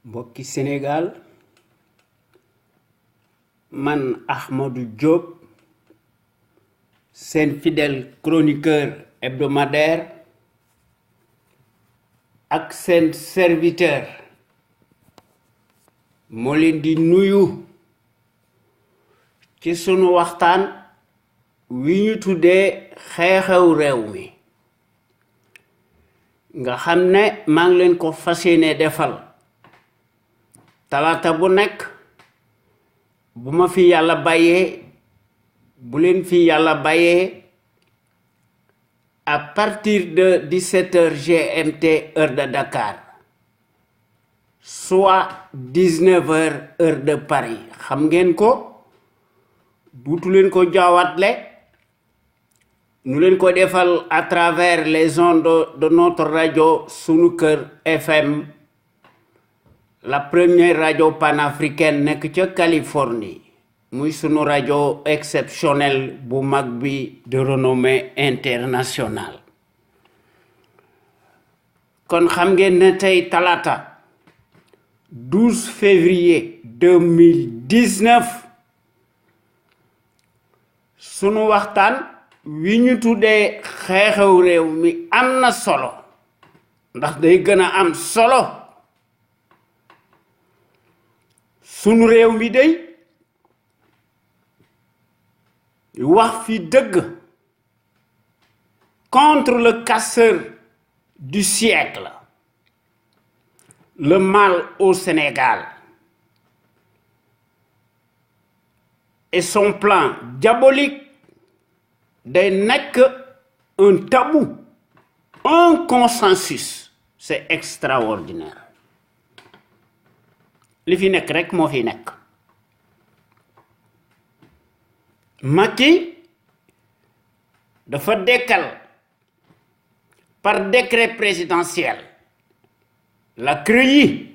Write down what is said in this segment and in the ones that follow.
mbokki Sénégal man Ahmadou Diop seen fidèle chroniqueur hebdomadaire ak seen serviteur moo leen di nuyu ci sunu waxtaan wi ñu tuddee xew-xew réew mi nga xam ne maa ngi leen ko fas yéene defal talaata bu nekk bu ma fi yàlla bàyyee bu leen fi yàlla bàyyee à partir de 17h GMT heure de Dakar soit 19h heure de Paris xam ngeen ko duutu leen ko jaawatle ñu leen ko defal à travers les ondes de notre radio Sunu Kër FM la première radio panafricaine nekk ca Californie muy sunu radio exceptionnelle bu mag bi de renommée internationale kon xam ngeen ne tey talaata 12 février 2019 sunu waxtaan wi ñu tuddee xew-xew réew mi am na solo ndax day gën a am solo sunu réew mi day wax fi dëgg contre le casseur du siècle le mal au Sénégal et son plan diabolique day nekk un tabou un consensus c'est extraordinaire li fi nekk rek moo fi nekk Macky dafa dekkal par décret présidentiel la CREI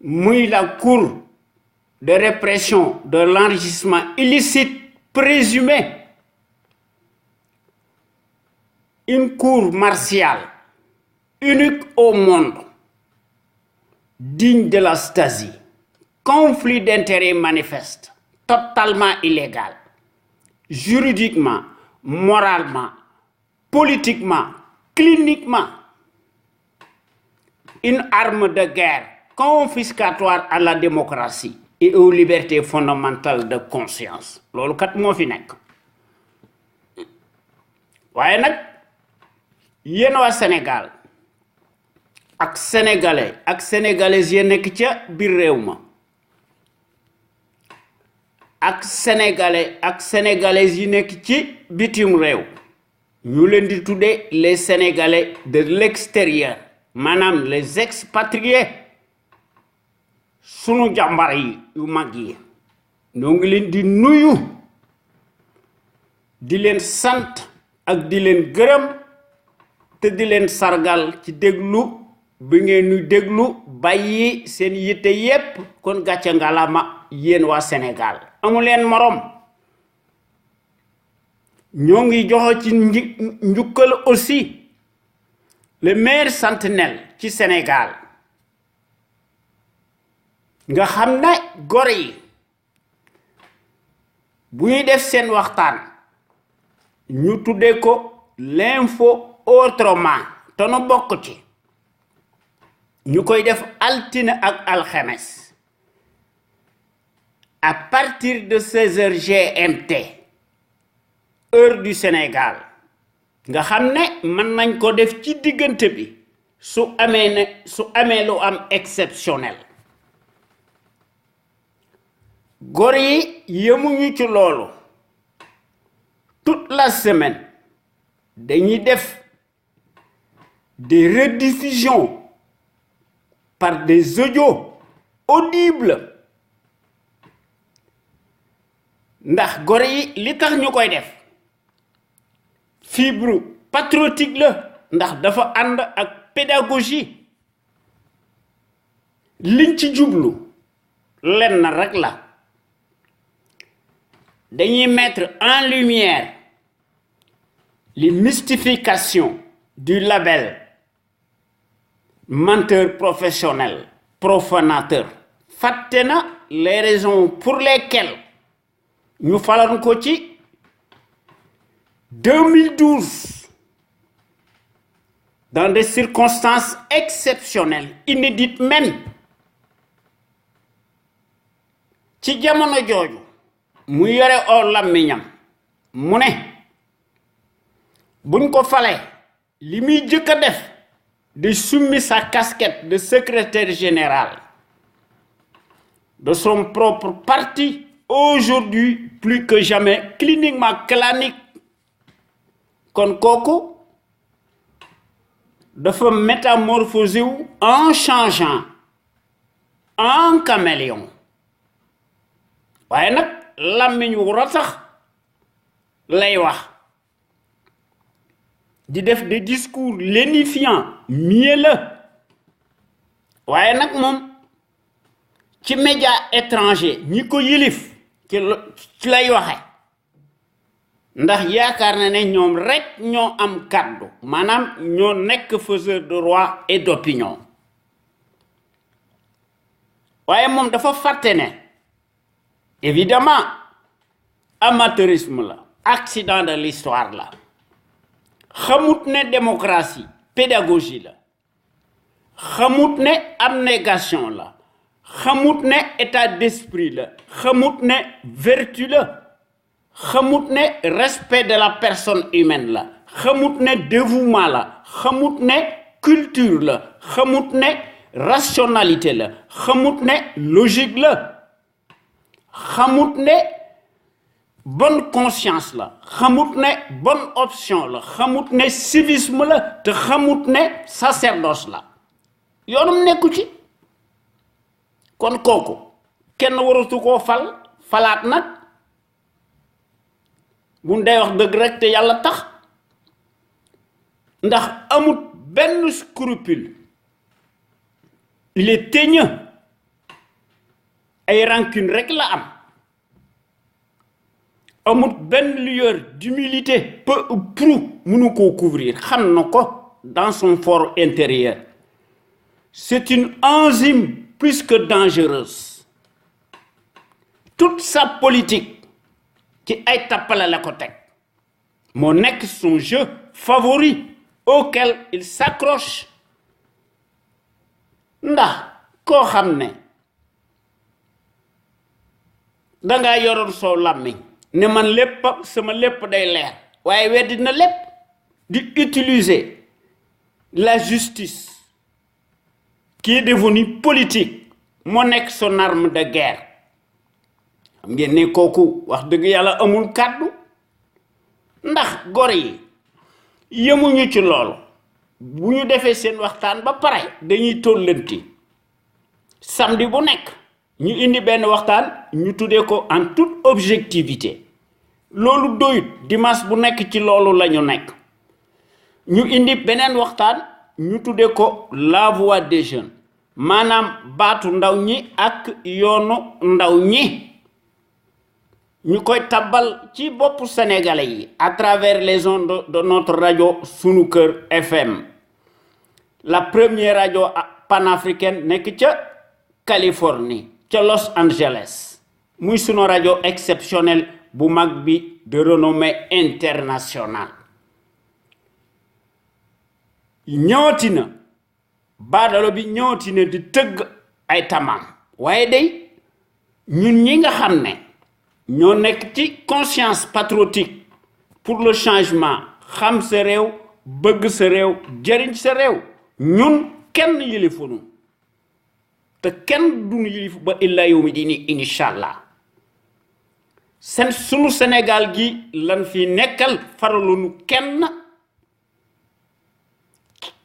muy la cour de répression de l'enrichissement illicite présumé une cour martiale unique au monde digne de la Stasi conflit d'intérêts manifeste totalement illégal juridiquement moralement politiquement cliniquement une arme de guerre confiscatoire à la démocratie et aux libertés fondamentales de conscience loolu kat moo fi nekk waaye nag yéen waa Sénégal ak sénégalais ak sénégalaises yi nekk ca biir réew ma ak sénégalais ak sénégalaises yi nekk ci bitim réew ñu leen di tuddee les sénégalais de l'extérieur maanaam les expatriés sunu jàmbar yi yu mag yi ñoo ngi leen di nuyu di leen sant ak di leen gërëm te di leen sargal ci déglu bi ngeen ñu déglu bàyyi seen yitte yépp kon gàcce ngalaama yéen waa Sénégal amu leen morom ñoo ngi joxe ci njukkal aussi le maire sentinelle ci Sénégal nga xam ne gor yi bu ñuy def seen waxtaan ñu tuddee ko l'info autrement te nu bokk ci ñu koy def altine ak alxames à partir de 16h GMT heure du Sénégal nga xam ne mën nañ ko def ci diggante bi su amee lu am exceptionnel góor yi yemuñu ci loolu toute la semaine dañuy def des rediffusions par des audios audibles ndax góor yi li tax ñu koy def fibre patriotique la ndax dafa ànd ak pédagogie liñ ci jublu lenn rek la dañuy mettre en lumière les mystifications du label menteur professionnel, profanateur. Fàtte na les raisons pour lesquelles ñu faloon ko ci 2012 dans des circonstances exceptionnelles, inédites même. Ci jamono jooju mu yore or làmmiñam mu ne buñ ko falee li muy jëkk a def de summi sa casquette de secrétaire général de son propre parti, aujourd'hui plus que jamais cliniquement clanique. Kon kooku dafa métamorphosé wu en changeant en caméléon. waaye nag làmmiñ wu ratax lay wax di def des discours lénifiants mielleux waaye nag moom ci média étranger ñi ko yilif ci lay waxe ndax yaakaar na ne ñoom rek ñoo am kàddu maanaam ñoo nekk faiseur de roi et d'opinion waaye moom dafa fàtte ne évidemment amateurisme la accident de l'histoire la xamut ne démocratie pédagogie la xamut ne abnégation la xamut ne état d'esprit la xamut ne vertu la xamut ne respect de la personne humaine la xamut ne dévouement la xamut ne culture la xamut ne rationalité la xamut ne logique la xamut ne bonne conscience la xamut ne bonne option la xamut ne civisme la te xamut ne sacerdoce la yoonum nekku ci kon kooku kenn waratu koo falaat nag bu ndey wax dëgg rek te yàlla tax ndax amut benn scrupule il est teigneux ay rancune rek la am amut benn lueur d'humilité peu ou prou mënu koo couvrir xam na ko dans son fort intérieur. C'est une enzyme plus que dangereuse. Toute sa politique qui ay tappale la ko teg moo nekk son jeu favori auquel il s'accroche ndax koo xam ne dangaa yoroon soo làmmiñ ne man lépp sama lépp day leer waaye weddi na lépp di utiliser la justice qui est devenue politique moo nekk son arme de guerre. xam ngeen ne kooku wax dëgg yàlla amul kàddu ndax gor yi yemuñu ci loolu bu ñu defee seen waxtaan ba pare dañuy tollanti samedi bu nekk ñu indi benn waxtaan ñu tuddee ko en toute objectivité loolu doyut dimanche bu nekk ci loolu la ñu nekk ñu indi beneen waxtaan ñu tuddee ko la voix des jeunes maanaam baatu ndaw ñi ak yoonu ndaw ñi ñu koy tabbal ci boppu sénégalais yi à travers les ondes de notre radio Sunu Kër FM la première radio panafricaine nekk ca Californie ca Los Angeles muy sunu rajo exceptionnel bu mag bi de renommée internationale ñëwati na baadalo bi ñëwati na di tëgg ay tamaam waaye day ñun ñi nga xam ne ñoo nekk ci conscience patriotique pour le changement xam sa réew bëgg sa réew jëriñ sa réew ñun kenn yilifunu te kenn duñu yilif ba illa yawmi diini incha allah sunu Sénégal gi lan fi nekkal faralunu kenn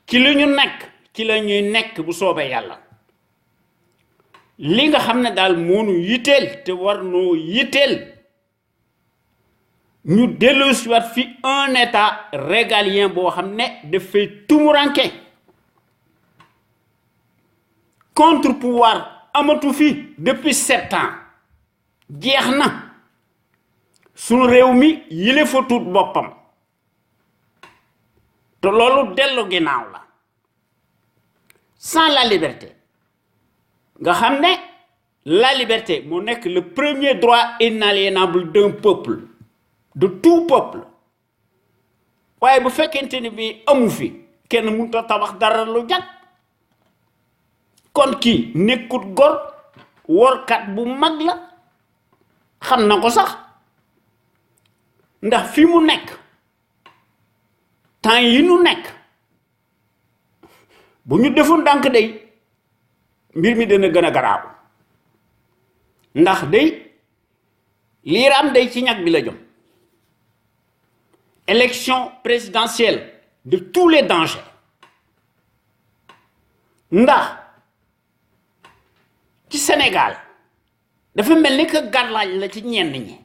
ci li ñu nekk ci la ñuy nekk bu soobee yàlla li nga xam ne daal moonu yitteel te war noo yitteel ñu delloosiwaat fi un état régalien boo xam ne dafay tumuranke contre-pouvoir amatu fi depuis 7 ans jeex na sunu réew mi yile fa tuut boppam te loolu dellu ginnaaw la sans la liberté nga xam ne la liberté moo nekk le premier droit inaliénable d'un peuple de tout peuple waaye bu fekkente ni bi amu fi kenn mënut a tabax dara lu jag kon kii nekkut gor workat bu mag la xam na ko sax ndax fi mu nekk temps yi nu nekk bu ñu defu ndànk day mbir mi dana gën a garaaw ndax day liiraam day ci ñag bi la jëm élection présidentielle de tous les dangers ndax ci Sénégal dafa mel ni que gàllaaj la ci ñenn ñi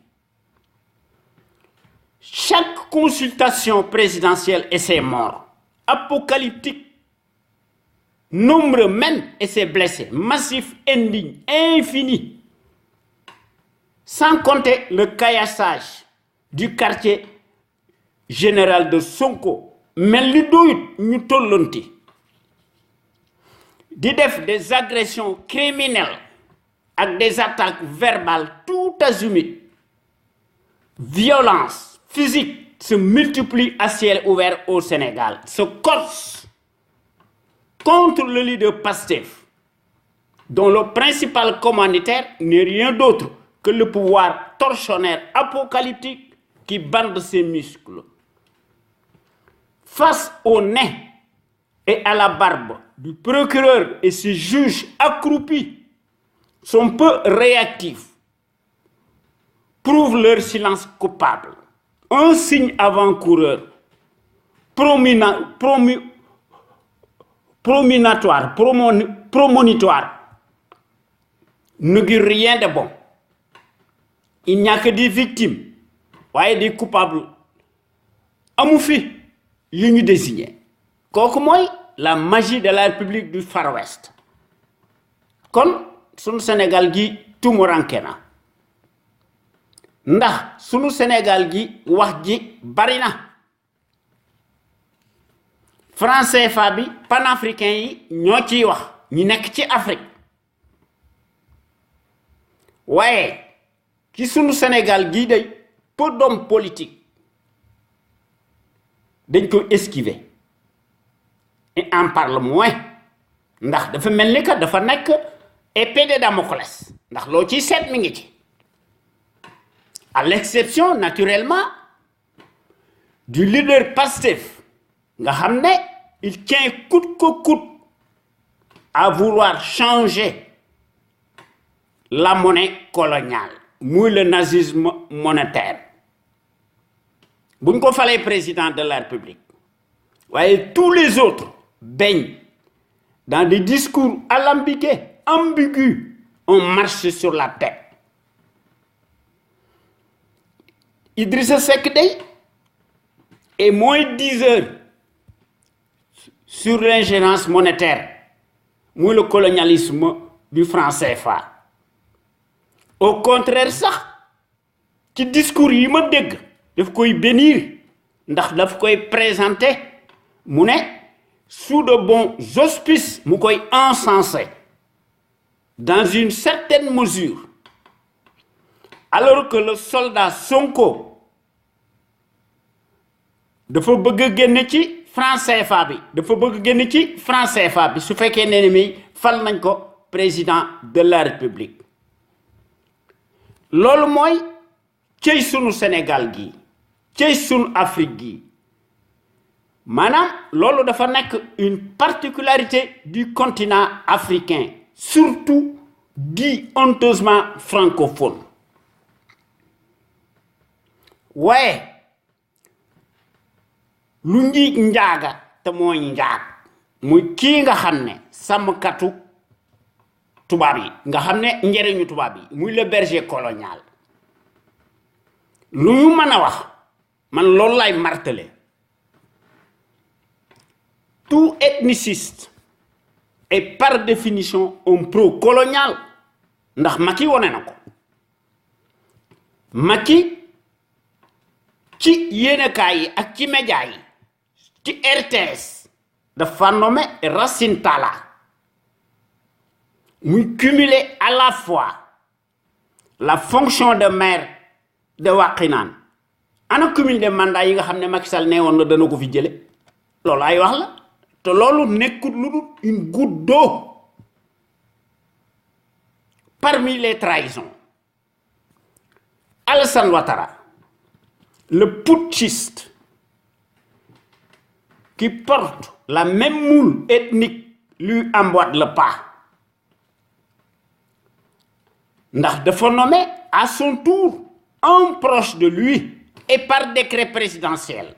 chaque consultation présidentielle et ses morts apocalyptiques, nombreux même et ses blessés, massifs, indignes, infinis, sans compter le caillassage du quartier général de Sonko, mel ni doyut ñu tollonti di def des agressions criminelles ak des attaques verbales tout azimut, violence physique se multiplie à ciel ouvert au Sénégal, se corse contre le leader Pastef, dont le principal commanditaire n'est rien d'autre que le pouvoir tortionnaire apocalyptique qui bande ses muscles. Face au nez et à la barbe du procureur et ses juges accroupis, sont peu réactifs, prouvent leur silence coupable. Un signe avant-coureur, promonitoire, n'augure rien de bon. Il n'y a que des victimes, waaye des coupables amu fi yu ñu désigné. Kooku mooy la magie de la République du Far West. Kon sunu Sénégal gi tumuranke na ndax sunu Sénégal gi wax ji bari na franc CFA bi panafricain yi ñoo ciy wax ñi nekk ci Afrique waaye ci sunu Sénégal gi day peu d'hommes politiques dañ ko esquiver et en parle moins ndax dafa mel ni que dafa nekk épée de Damoclès ndax loo ciy seet mi ngi ci à l'exception naturellement du leader Pastef nga xam ne il tient coûte que coûte à vouloir changer la monnaie coloniale muy le nazisme monétaire buñ ko falee président de la République waaye tous les autres baignent dans des discours alambiqués, ambigus, on marche sur la tête. Idrissa Seck day est moins 10 heures sur l'ingérence monétaire, muy le colonialisme du franc CFA. Au contraire sax ci discours yi ma dégg daf koy bénir ndax daf koy présenter mu ne sous de bons auspices mu koy encenser dans une certaine mesure alors que le soldat Sonko dafa bëgg a génn ci franc CFA bi dafa bëgg a génn ci franc CFA bi su fekkee ne mi fal nañ ko président de la République loolu mooy cey sunu Sénégal gi cey sunu Afrique gi maanaam loolu dafa nekk une particularité du continent africain surtout dit honteusement francophone waaye lu njiig njaaga te mooy njaag muy kii nga xam ne sàmmkatu tubaab yi nga xam ne njëriñu tubaab yi muy le berger colonial lu ñu mën a wax man loolu lay martelé tout ethniciste est par définition un pro-colonial ndax Macky wone na ko Macky ci yéenekaay yi ak ci média yi ci RTS dafa nommé Racine Talla muy cumuler à la fois la fonction de maire de Wakhinane ana cumul de mandat yi nga xam ne Macky Sall nee woon na dana ko fi jële loolu ay wax la te loolu nekkul lu dul une goutte d'eau parmi les trahisons. Alassane Ouattara, le putschiste qui porte la même moule ethnique, lui emboîte le pas. Ndax dafa nommé à son tour un proche de lui et par décret présidentiel.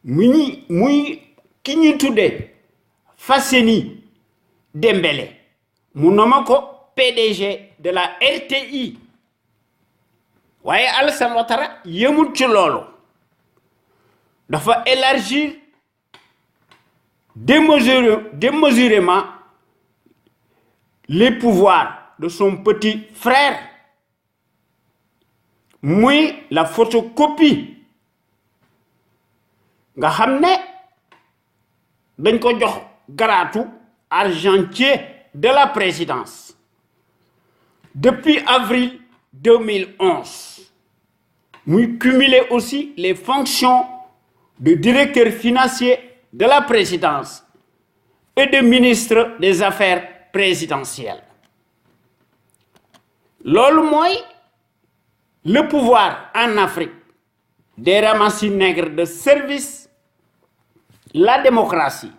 muy ki ñuy tuddee Fasseni Dembélé mu nommé ko PDG de la RTI. waaye Alassane Ouattara yemul ci loolu dafa élargir démesurément les pouvoirs de son petit frère muy la photocopie nga xam ne dañ ko jox garaatu argentier de la présidence depuis avril 2011 muy cumuler aussi les fonctions de directeur financier de la présidence et de ministre des affaires présidentielles loolu mooy le pouvoir en Afrique des ramassis nègres de service. La démocratie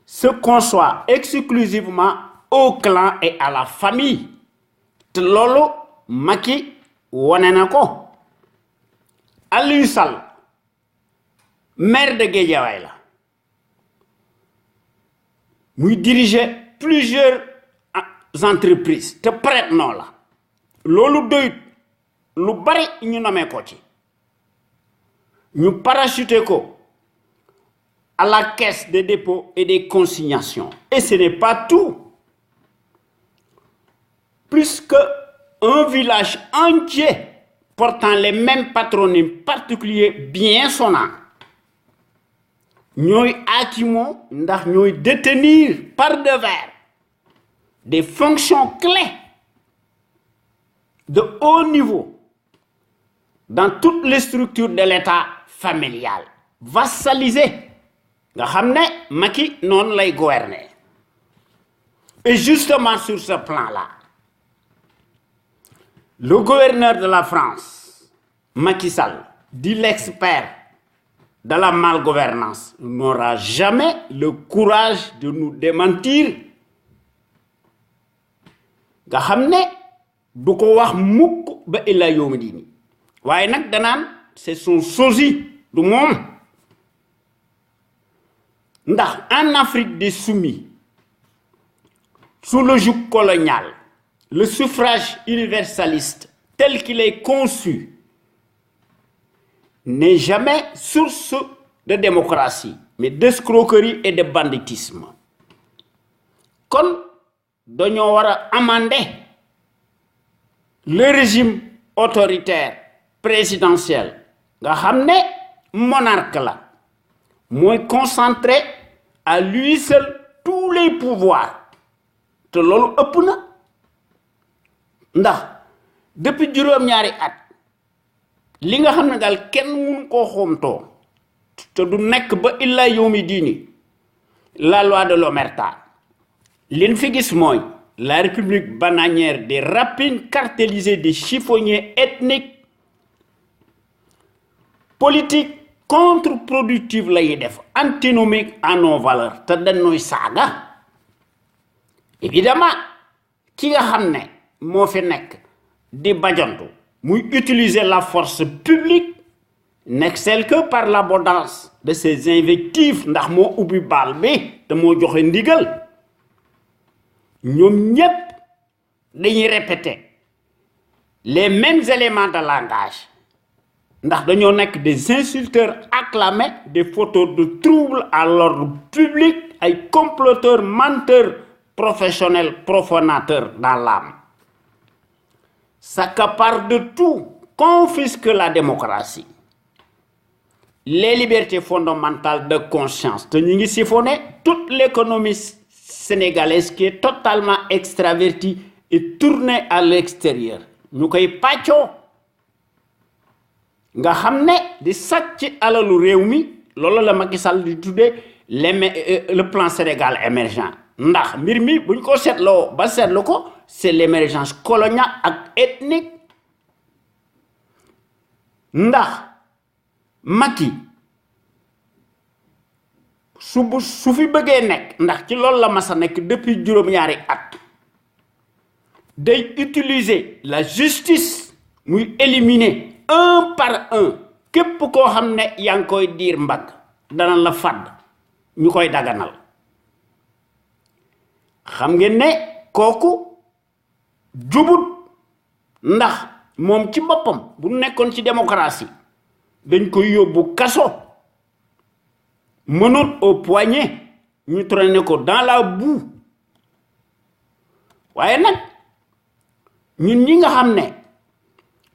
se conçoit exclusivement au clan et à la famille te loolu Macky wane na ko. Aliou Sall maire de Guédiawaye la muy diriger plusieurs entreprises te prête non la loolu doyut lu bari ñu namee ko ci ñu parachuté ko à la caisse des dépôts et des consignations. Et ce n'est pas tout. Puisque un village entier portant les mêmes patronymes particuliers bien sonnants ñooy aakimoo ndax ñooy détenir par devers des fonctions clés de haut niveau dans toutes les structures de l'État familial vassalisé nga xam ne Macky noonu lay gouverner. Et justement sur ce plan-là le gouverneur de la France Macky Sall dit l'expert de la malgouvernance n'aura jamais le courage de nous démentir nga xam ne du ko wax mukk ba illa yawmi diini waaye nag danaan c'est son sosie du moom ndax en Afrique des soumis sous le joug colonial le suffrage universaliste tel qu'il est conçu n'est jamais source de démocratie mais d'escroquerie et de banditisme kon dañoo war a amender le régime autoritaire présidentiel nga xam ne monarque la mooy concentré à lui seul tous les pouvoirs te loolu ëpp na ndax depuis juróom-ñaari at li nga xam ne daal kenn mënu koo xomtoo te du nekk ba illa yawmi diini la loi de l'omerta liñ fi gis mooy la république bananière des rapines cartélisées des chiffonniers ethniques politiques contre-productive lay def antinomique à nos valeurs te dañuy saaga évidemment ki nga xam ne moo fi nekk di bajantu muy utiliser la force publique n'excelle que par l'abondance de ses invectives ndax moo ubbi baal bi te moo joxe ndigal ñoom ñépp dañuy répéter les mêmes éléments de langage ndax dañoo nekk des insulteurs acclamés des fauteurs de troubles à l'ordre public ay comploteurs menteurs professionnels profanateurs dans l'âme s'accaparent de tout confisquent la démocratie les libertés fondamentales de conscience te ñu ngi siphonner toute l'économie sénégalaise qui est totalement extravertie et tournée à l'extérieur ñu koy pàccoo nga xam ne di sàcc alalu réew mi loolu la Macky Sall di tuddee le plan Sénégal émergent ndax mbir mi buñ ko seetloo ba seetlu ko c'est l'émergence coloniale ak ethnique ndax Macky su fi bëggee nekk ndax ci loolu la masa nekk depuis juróom-ñaari at day utiliser la justice muy éliminer un par un képp koo xam ne yaa ngi koy diir mbagg dana la fàdd ñu koy daganal xam ngeen ne kooku jubut ndax moom ci boppam bu nekkoon ci démocratie dañ koy yóbbu kaso menottes au poignet ñu traîner ko dans la boue waaye nag ñun ñi nga xam ne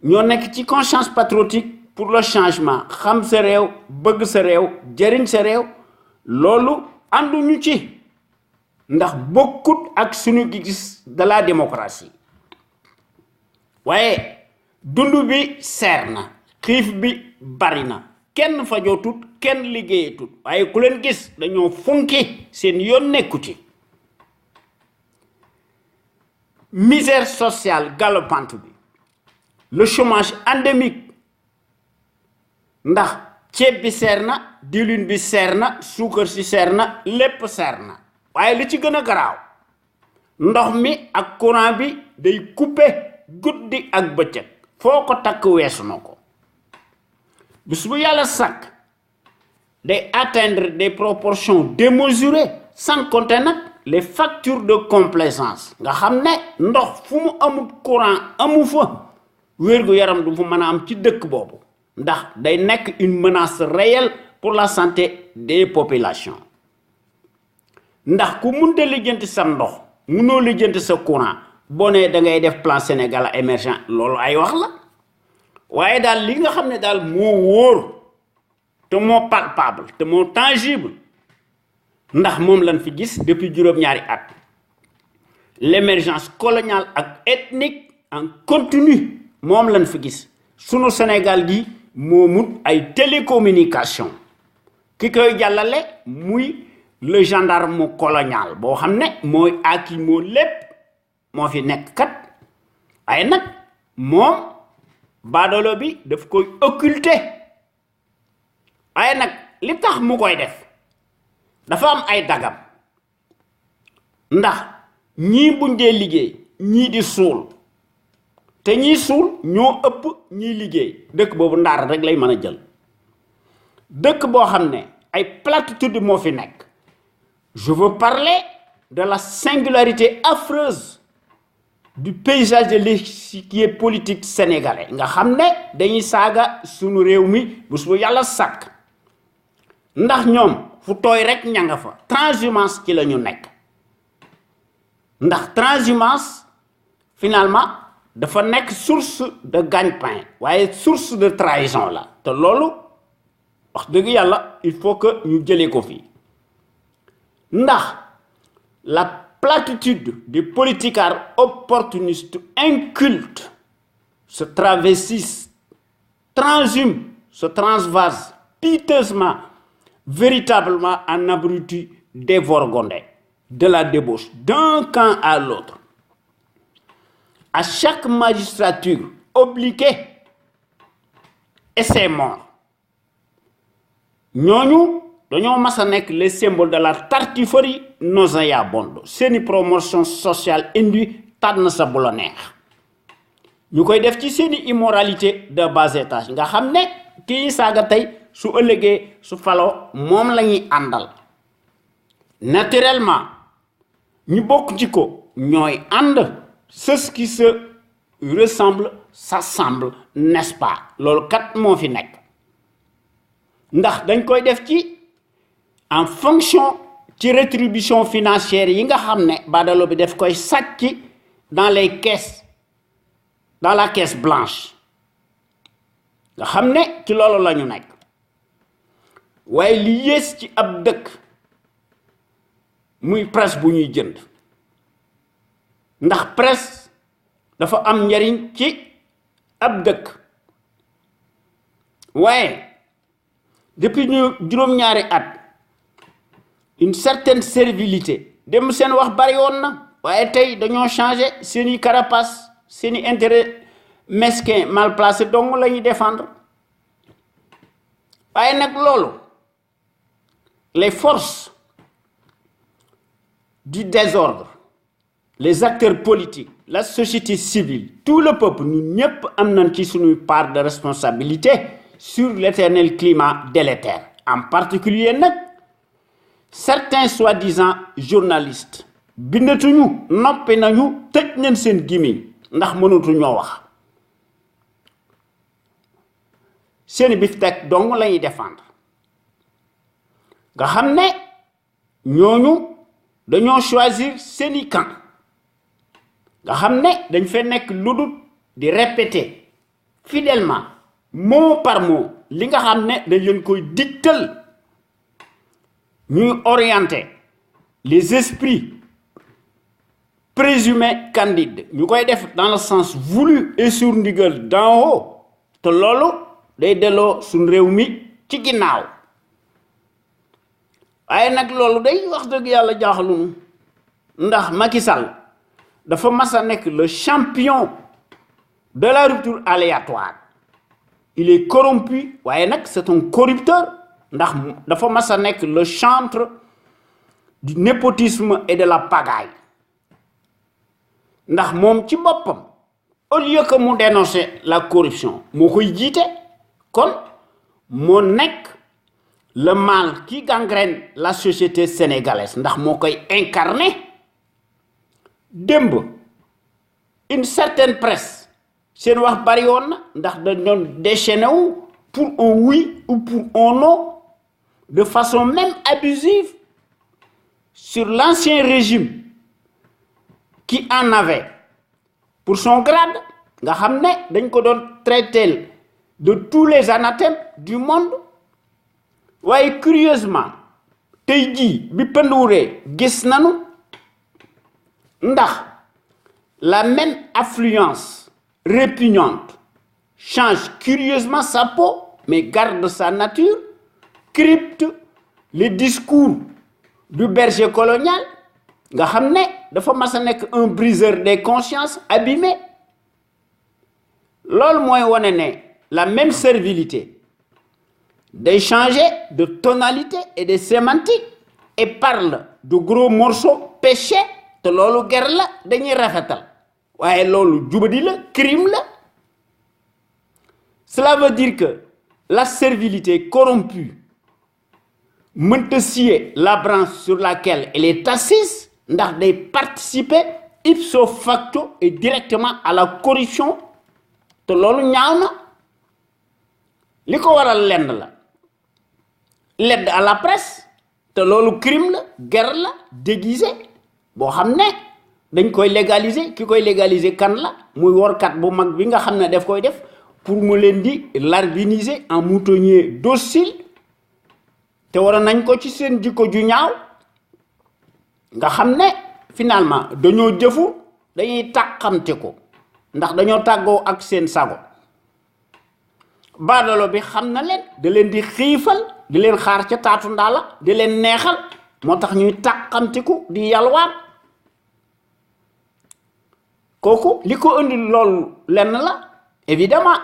ñoo nekk ci conscience patriotique pour le changement xam sa réew bëgg sa réew jëriñ sa réew loolu ànduñu ci ndax bokkut ak suñu gis de la démocratie waaye dund bi seer na xiif bi bari na kenn fajootut kenn liggéeyatut waaye ku leen gis dañoo funki seen yoon nekku ci misère sociale galopante bi le chômage endémique ndax ceeb bi seer na diwlin bi seer na suukar si seer na lépp seer na waaye li ci gën a garaaw ndox mi ak courant bi day couper guddi ak bëccëg foo ko takk weesu na ko bis bu yàlla sàkk day atteindre des proportions démesurées sans compter nag les factures de complaisance nga xam ne ndox fu mu amul courant amu fa wérgu yaram du fa mën a am ci dëkk boobu ndax day nekk une menace réelle pour la santé des populations ndax ku munte lijjanti sa ndox munoo lijjanti sa courant boo nee da ngay def plan Sénégal émergent loolu ay wax la waaye daal li nga xam ne daal moo wóor te moo palpable te moo tangible ndax moom lañ fi gis depuis juróom-ñaari at l'émergence coloniale ak ethnique en continu moom lañ fi gis sunu Sénégal gi moo mut ay télécommunication ki koy jàllale muy le gendarme colonial boo xam ne mooy aki moo lépp moo fi nekk kat ay nag moom baadoolo bi daf koy occulter ay nag li tax mu koy def dafa am ay dagam ndax ñii buñ dee liggéey ñii di suul te ñii suul ñoo ëpp ñii liggéey dëkk boobu ndaar rek lay mën a jël dëkk boo xam ne ay platitude moo fi nekk je veux parler de la singularité affreuse du paysage de l'échiquier politique sénégalais nga xam ne dañuy saaga sunu réew mi bés bu yàlla sàkk ndax ñoom fu tooy rek ña nga fa transhumance ci la ñu nekk ndax transhumance finalement dafa nekk source de gagne-pain waaye source de trahison la te loolu wax dëgg yàlla il faut que ñu jëlee ko fii ndax la platitude des politicards opportunistes incultes se travestissent, transhument, se transvasent piteusement, véritablement en abrutis dévergondés de la débauche d'un camp à l'autre. À chaque magistrature obliquée et ses morts. ñooñu dañoo mas a nekk les symboles de la tartufferie nauséabonde seeni promotion sociale indi tànn sa bu la neex ñu koy def ci seeni immoralité de bas étage nga xam ne kii saaga tey su ëllëgee su faloo moom la ñuy àndal naturellement ñu bokk ci ko ñooy ànd ceux qui se ressemblent s'assemblent n'est-ce pas loolu kat moo fi nekk ndax dañ koy def ci en fonction ci rétribution financière yi nga xam ne badalo bi daf koy sàcc dans les caisses dans la caisse blanche nga xam ne ci loolu la ñu nekk waaye li yées ci ab dëkk muy presse bu ñuy jënd ndax presse dafa am njariñ ci ab dëkk waaye depuis ñu juróom-ñaari at une certaine servilité dem seen wax bari woon na waaye tey dañoo changé seeni carapace seeni intérêt mesquin mal placé dong la ñuy défendre waaye nag loolu les forces du désordre les acteurs politiques la société civile tout le peuple ñun ñëpp am nañ ci suñuy part de responsabilité sur l'éternel climat délétère en particulier nag certains soi-disant journalistes bindatuñu noppi nañu tëj nañ seen gémmiñ ndax mënatuñoo wax seeni biftek dong la ñuy défendre nga xam ne ñooñu dañoo choisir seeni camp nga xam ne dañ fee nekk lu dul di répéter fidèlement mot par mot li nga xam ne dañ leen koy digtal ñuy orienter les esprits présumés candides ñu koy def dans le sens voulu et sur ndigal d'en haut te loolu day delloo suñ réew mi ci ginnaaw waaye nag loolu day wax dëgg yàlla jaaxalunu ndax Macky Sall dafa mas a nekk le champion de la rupture aléatoire il est corrompu waaye nag c'est un corrupteur ndax dafa mas a nekk le chantre du népotisme et de la pagaille ndax moom ci boppam au lieu que mu dénoncer la corruption moo koy jiite kon moo nekk le mal qui gangrène la société sénégalaise ndax moo koy incarné démb une certaine presse seen wax bari woon na ndax dañ doon déchaîné wu pour un oui ou pour un non de façon même abusive sur l'ancien régime qui en avait pour son grade nga xam ne dañ ko doon traiter de tous les anathèmes du monde waaye curieusement tey jii bi pënduwuree gis nanu ndax la même affluence répugnante change curieusement sa peau mais garde sa nature crypte les discours du berger colonial nga xam ne dafa mas a nekk un briseur des consciences abîmé loolu mooy wane ne la même servilité day changer de tonalité et de sémantique et parle de gros morceaux péchés te loolu ger la dañuy rafetal waaye loolu jubadi la crime la cela veut dire que la servilité corrompue mënta scier la branche sur laquelle elle est assise ndax day participer ipso facto et directement à la corruption te loolu ñaaw na li ko waral lenn la l'aide à la presse te loolu crime la guerre la déguisé boo xam ne dañ koy légaliser ki koy légaliser kan la muy workat bu mag bi nga xam ne daf koy def pour mu leen di larbiniser en moutonnier docile te waroon nañ ko ci seen jikko ju ñaaw nga xam ne finalement dañoo jëfu dañuy tàqamte ko ndax dañoo tàggoo ak seen sago baadolo bi xam na leen da leen di xiifal di leen xaar ca taatu ndaala di leen neexal moo tax ñuy tàqamtiku di yalwaan kooku li ko indi loolu lenn la évidemment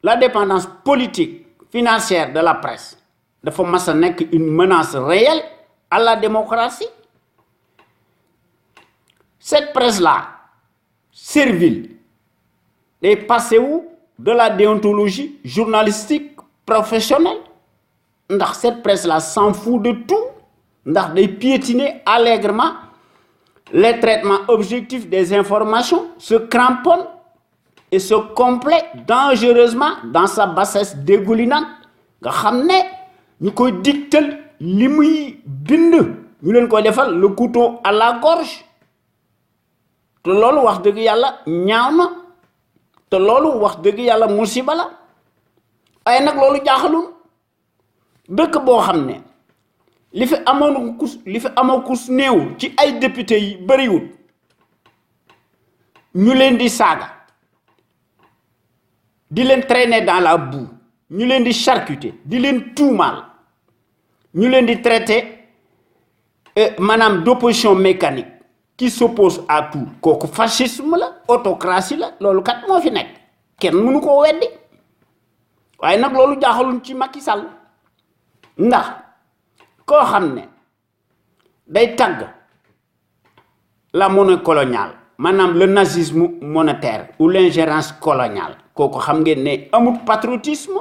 la dépendance politique financière de la presse dafa mas a nekk une menace réelle à la démocratie cette presse-là servile est passée où de la déontologie journalistique professionnelle ndax cette presse-là s'en fout de tout ndax day piétiner allègrement les traitements objectifs des informations se cramponne et se complaît dangereusement dans sa bassesse dégoulinante nga xam ne ñu koy digtal li muy bind ñu leen koy defal le couteau à la gorge te loolu wax dëgg yàlla ñaaw na te loolu wax dëgg yàlla musiba la ay nag loolu jaaxalul dëkk boo xam ne li fi amoon kus néew ci ay député yi bariwul ñu leen di saaga di leen traîner dans la boue ñu leen di charcuter di leen tuumaal ñu leen di traiter madame d'opposition mécanique qui s'oppose à tout kooku fascisme la autocratie la loolu kat moo fi nekk kenn mënu ko weddi waaye nag loolu jaaxaluñ ci Macky Sall ndax koo xam ne day tagg la monnaie coloniale maanaam le nazisme monétaire ou l'ingérence coloniale kooku xam ngeen ne amul patriotisme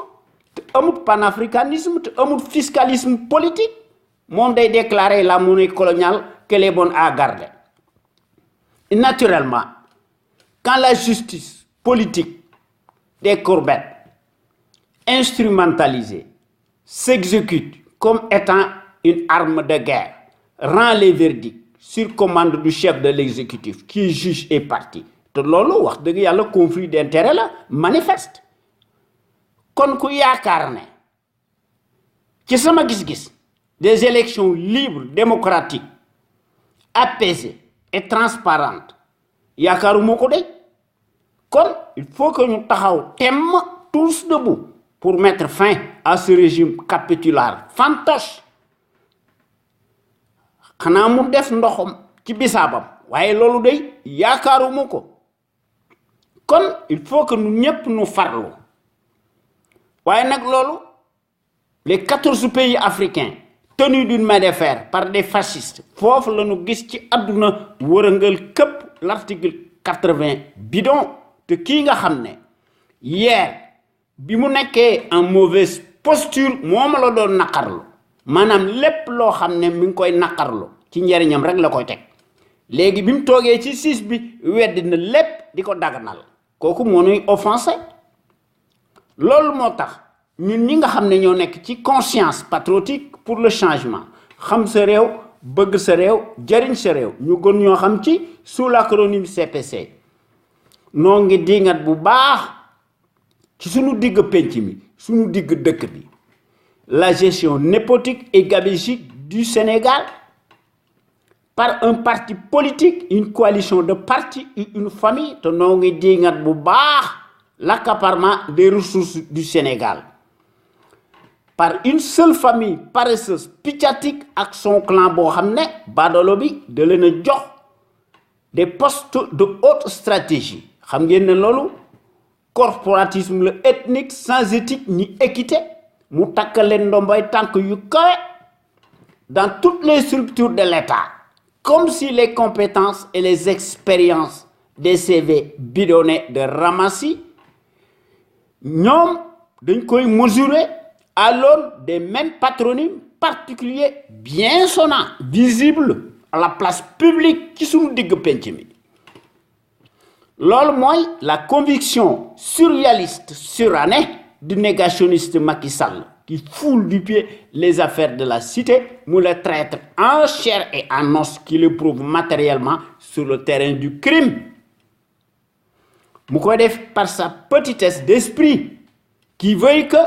te amul panafricanisme te amul fiscalisme politique moom day déclarer la monnaie coloniale qu'elle est bonne à garder. Et naturellement, quand la justice politique des courbettes instrumentalisée s'exécute comme étant une arme de guerre, rend les verdicts sur commande du chef de l'exécutif qui juge et partie. te loolu wax dëgg yàlla conflit d'intérêt la manifeste kon ku yaakaar ne ci sama gis-gis des élections libres démocratiques apaisées et transparentes yaakaaruma ko de kon il faut que ñu taxaw temm tous debout pour mettre fin à ce régime capitulaire fantoche xanaa mu def ndoxam ci bisaabam waaye loolu de yaakaaruma ko kon il faut que nous ñëpp ñu farlu waaye nag loolu les 14 pays africains tenus d'une main de fer par des fascistes foofu la ñu gis ci àdduna wërëngal këpp l'article 80 bidon te kii nga xam ne hier bi mu nekkee en mauvaise posture moom la doon naqarlu maanaam lépp loo xam ne mi ngi koy naqarlu ci njariñam rek la koy teg léegi bi mu toogee ci siis bi weddi na lépp di ko daganal kooku moo nuy offensé loolu moo tax ñun ñi nga xam ne ñoo nekk ci conscience patriotique pour le changement xam sa réew bëgg sa réew jariñ sa réew ñu gën ñoo xam ci sous l'acronyme CPC noo ngi dingat bu baax ci suñu digg penc mi suñu digg dëkk bi la gestion népotique et gabégique du Sénégal par un parti politique, une coalition de partis et une famille te noo ngi dingat bu baax l'accaparement des ressources du Sénégal par une seule famille paresseuse piccatique ak son clan boo xam ne badolo bi da leen a jox des postes de haute stratégie xam ngeen ne loolu corporatisme la ethnique sans éthique ni équité mu takkal leen ndombay tànk yu kawe dans toutes les structures de l'État comme si les compétences et les expériences des CV bidonnés de ramassis ñoom dañ koy mesurer à l'aune des mêmes patronymes particuliers bien sonnants visibles à la place publique ci suñu digg penc mi loolu mooy la conviction surréaliste surannée du négationniste Macky Sall qui foule du pied les affaires de la cité mu le traître en chair et en os qui le prouve matériellement sur le terrain du crime mu koy def par sa petitesse d'esprit qui veut que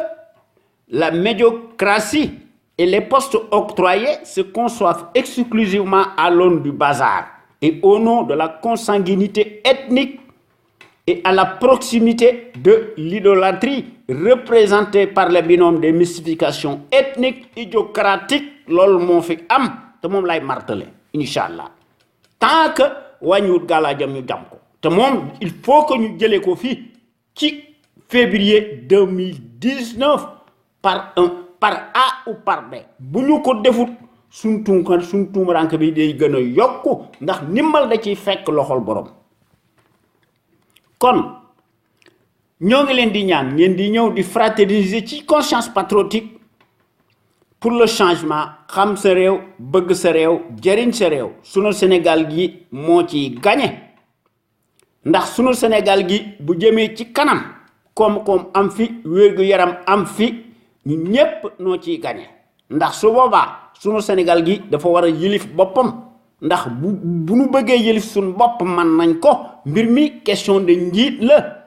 la médiocratie et les postes octroyés se conçoivent exclusivement à l'aune du bazar et au nom de la consanguinité ethnique et à la proximité de l'idolâtrie représentée par le binôme des mystifications ethniques idiocratiques loolu moo fi am te moom lay martelé incha allah tant que wàññiwut gàllaajam ñu jam ko te moom il faut que ñu jëlee ko fii ci février 2019 par A ou par B bu ñu ko defut suñ tuumuranke bi day gën a yokku ndax ndimbal da ciy fekk loxol borom kon ñoo ngi leen di ñaan ngeen di ñëw di fraterniser ci conscience patriotique pour le changement xam sa réew bëgg sa réew jëriñ sa réew sunu Sénégal gi moo ciy gañe ndax sunu Sénégal gi bu jëmee ci kanam koom-koom am fi wér-gu-yaram am fi ñu ñépp noo ciy gañe ndax su boobaa sunu Sénégal gi dafa war a yilif boppam ndax bu nu bëggee yilif suñu bopp man nañ ko mbir mi question de njiit la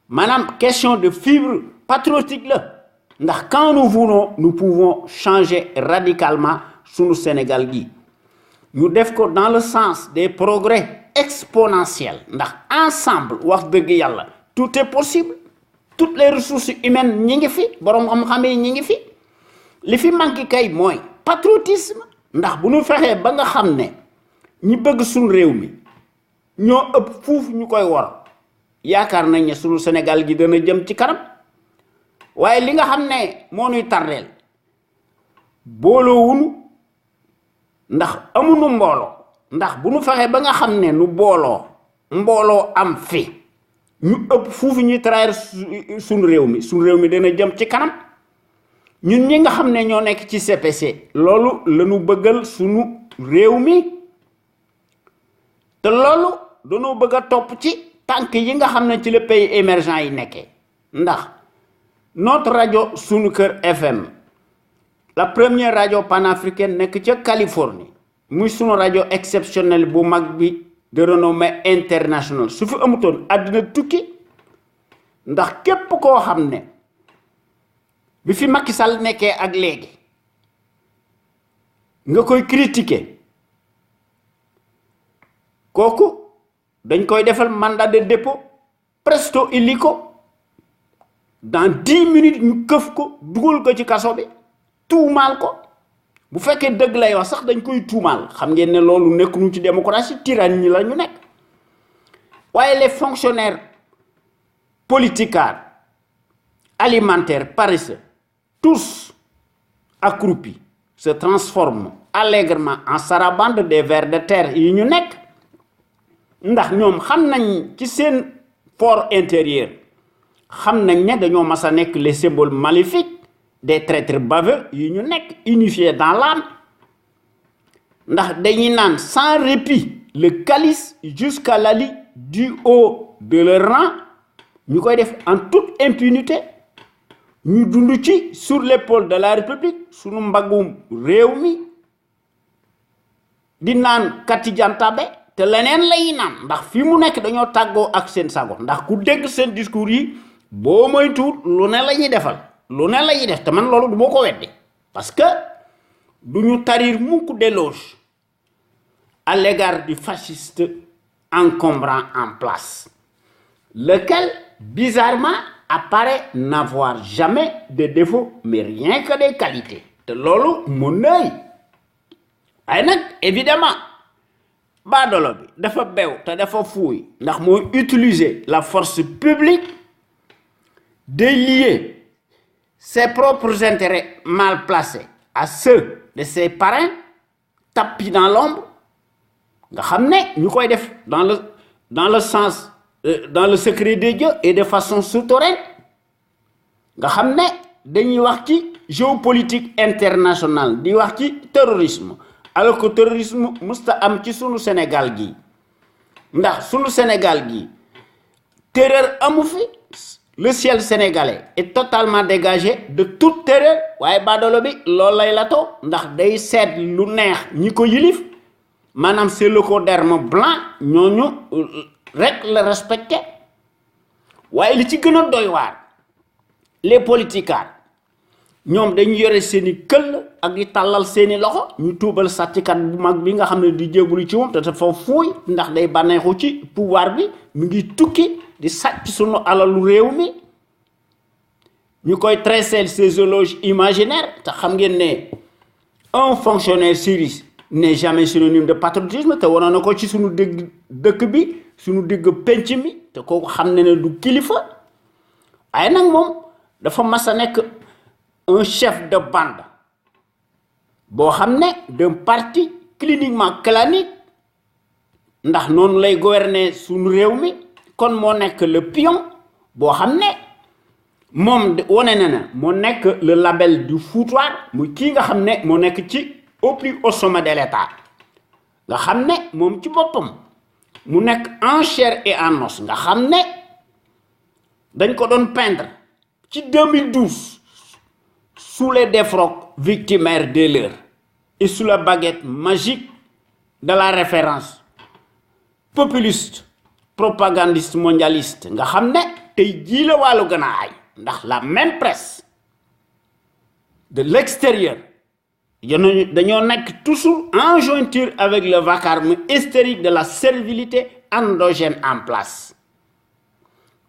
maanaam question de fibre patriotique la ndax quand nous voulons nous pouvons changer radicalement sunu Sénégal gi ñu def ko dans le sens des progrès exponentiels ndax ensemble wax dëgg yàlla tout est possible toutes les ressources humaines ñi ngi fi borom xam-xam yi ñi ngi fi li fi manqué kay mooy patriotisme ndax bu ñu fexee ba nga xam ne ñi bëgg suñu réew mi ñoo ëpp fuuf ñu koy war yaakaar nañ ne suñu Sénégal gi dana jëm ci kanam waaye li nga xam ne moo ñuy tardeel booloowunu ndax amuñu mbooloo ndax bu ñu fexee ba nga xam ne nu mbooloo am fi ñu ëpp fuuf ñuy traire suñu réew mi dana jëm ci kanam ñun ñi nga xam ne ñoo nekk ci CPC loolu lañu bëggal suñu réew mi te loolu dañoo bëgg a topp ci tànk yi nga xam ne ci le pays émergent yi nekkee ndax notre radio Sunu Kër FM la première radio panafricaine nekk ca Californie muy sunu radio exceptionnelle bu mag bi de renommée internationale su fi amutoon àddina tukki ndax képp koo xam ne bi fi Macky Sall nekkee ak léegi nga koy critiquer kooku dañ koy defal mandat de dépôt presto illico dans 10 minutes ñu këf ko dugal ko ci kaso bi tuumaal ko bu fekkee dëgg lay wax sax dañ koy tuumaal xam ngeen ne loolu nekkuñu ci démocratie tyrannie ñi la ñu nekk waaye les fonctionnaires politicards alimentaires paresseux tous accroupis se transforment allègrement en sarabande des vers de terre yi ñu nekk ndax ñoom xam nañ ci seen fort intérieur xam nañ ne dañoo mas a nekk les symboles maléfiques des traîtres baveux yi ñu nekk unifiés dans l'âme ndax dañuy naan sans répit le calice jusqu'à la lie du haut de leur rang ñu koy def en toute impunité ñu dund ci sur l'épaule de la République sunu mbagum réew mi di naan katijantabe te leneen lay naan ndax fi mu nekk dañoo tàggoo ak seen sago ndax ku dégg seen discours yi boo moytuwul lu ne la ñuy defal lu ne la ñuy def te man loolu du ma ko weddi parce que du ñu tarir mukk d'éloge à l'égard du fasciste encombrant en place lequel bizarrement apparaît n'avoir jamais de défaut mais rien que des qualités te loolu mu nëy ay nag évidemment baadolo bi dafa bew te dafa fuuy ndax mooy utiliser la force publique de lier ses propres intérêts mal placés à ceux de ses parrains tapis dans l'ombre nga xam ne ñu koy def dans le sens dans le secret des dieux et de façon souterraine nga xam ne dañuy wax ci géopolitique internationale di wax ci terrorisme alors que terrorisme musta am ci sunu Sénégal gi ndax sunu Sénégal gi terreur amu fi le ciel sénégalais est totalement dégagé de toute terreur waaye baadolo bi loolu lay lato ndax day seet lu neex ñi ko yilif maanaam c'est le coderme blanc ñooñu rek la respecté waaye li ci gën a doy waar les politicards ñoom dañu yore seeni këll ak di tàllal seeni loxo ñu tuubal sàcckat bu mag bi nga xam ne di jébbalu ci moom te dafa fuuy ndax day bànneexu ci pouvoir bi mu ngi tukki di sàcc sunu alalu réew mi ñu koy tresser ces éloges imaginaires te xam ngeen ne un fonctionnaire sérieux n'est jamais synonyme de patriotisme te waroon na ko ci sunu dëkk bi sunu digg penc mi te kooku xam ne du kilifa ay nag moom dafa mas a nekk un chef de bande boo xam ne d'un parti cliniquement clanique ndax noonu lay gouverner sunu réew mi kon moo nekk le pion boo xam ne moom wane na moo nekk le label du foutoir muy kii nga xam ne moo nekk ci au plus haut sommet de l'État nga xam ne moom ci boppam mu nekk en chair et en os nga xam ne dañ ko doon peindre ci 2012 sous les défroques victimaires de l'heure et sous la baguette magique de la référence populiste propagandiste mondialiste nga xam ne tey jii la wàllu gën a ay ndax la même presse de l'extérieur dañoo nekk toujours en jointure avec le vacarme hystérique de la servilité endogène en place.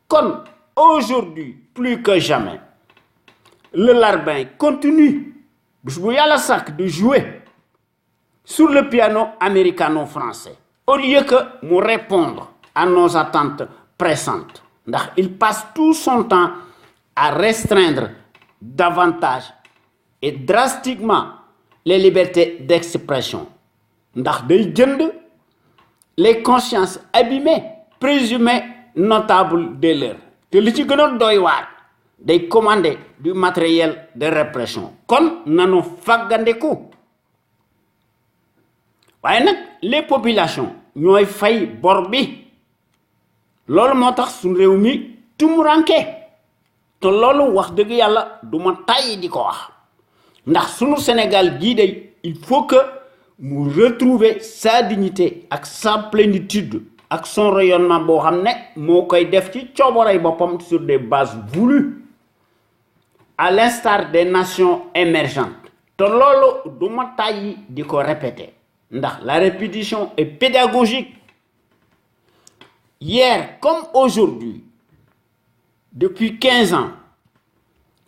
Comme aujourd'hui plus que jamais le larbin continue de jouer sur le piano américano-français au lieu que de répondre à nos attentes pressantes. Il passe tout son temps à restreindre davantage et drastiquement les libertés d'expression. Day jënd les consciences abîmées, présumées notables de l'heure. Te li ci gënoon doy waar day commander du matériel de répression. Kon nanu faggandeku. Waaye nag les populations ñooy fay bor bi. Loolu moo tax suñu réew mi tumuranke. Te loolu wax dëgg yàlla du ma tàyyi di ko wax. Ndax sunu Sénégal gii day il faut que mu retrouver sa dignité ak sa plénitude ak son rayonnement boo xam ne moo koy def ci coobaray boppam sur des bases voulues à l'instar des nations émergentes. Te loolu du ma tàyyi di ko répéter ndax la répétition est pédagogique. Hier comme aujourd'hui, depuis 15 ans,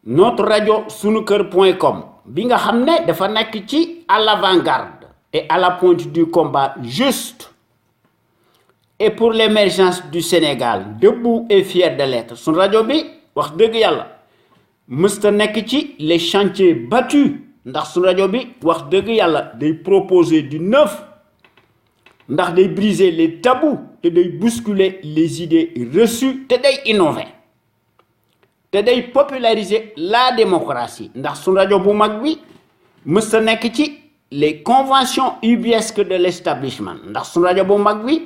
notre radio sunuker.com bi nga xam ne dafa nekk ci à l'avant-garde et à la pointe du combat juste et pour l'émergence du Sénégal debout et fier de l'être. Sun rajo bi wax dëgg yàlla mësta nekk ci les chantiers battus ndax sun rajo bi wax dëgg yàlla day proposer du neuf ndax day briser les tabous te day bousculer les idées reçues te day innover te day populariser la démocratie ndax sun rajo bu mag bi mësta nekk ci les conventions ubuesques de l'établissement ndax sun rajo bu mag bi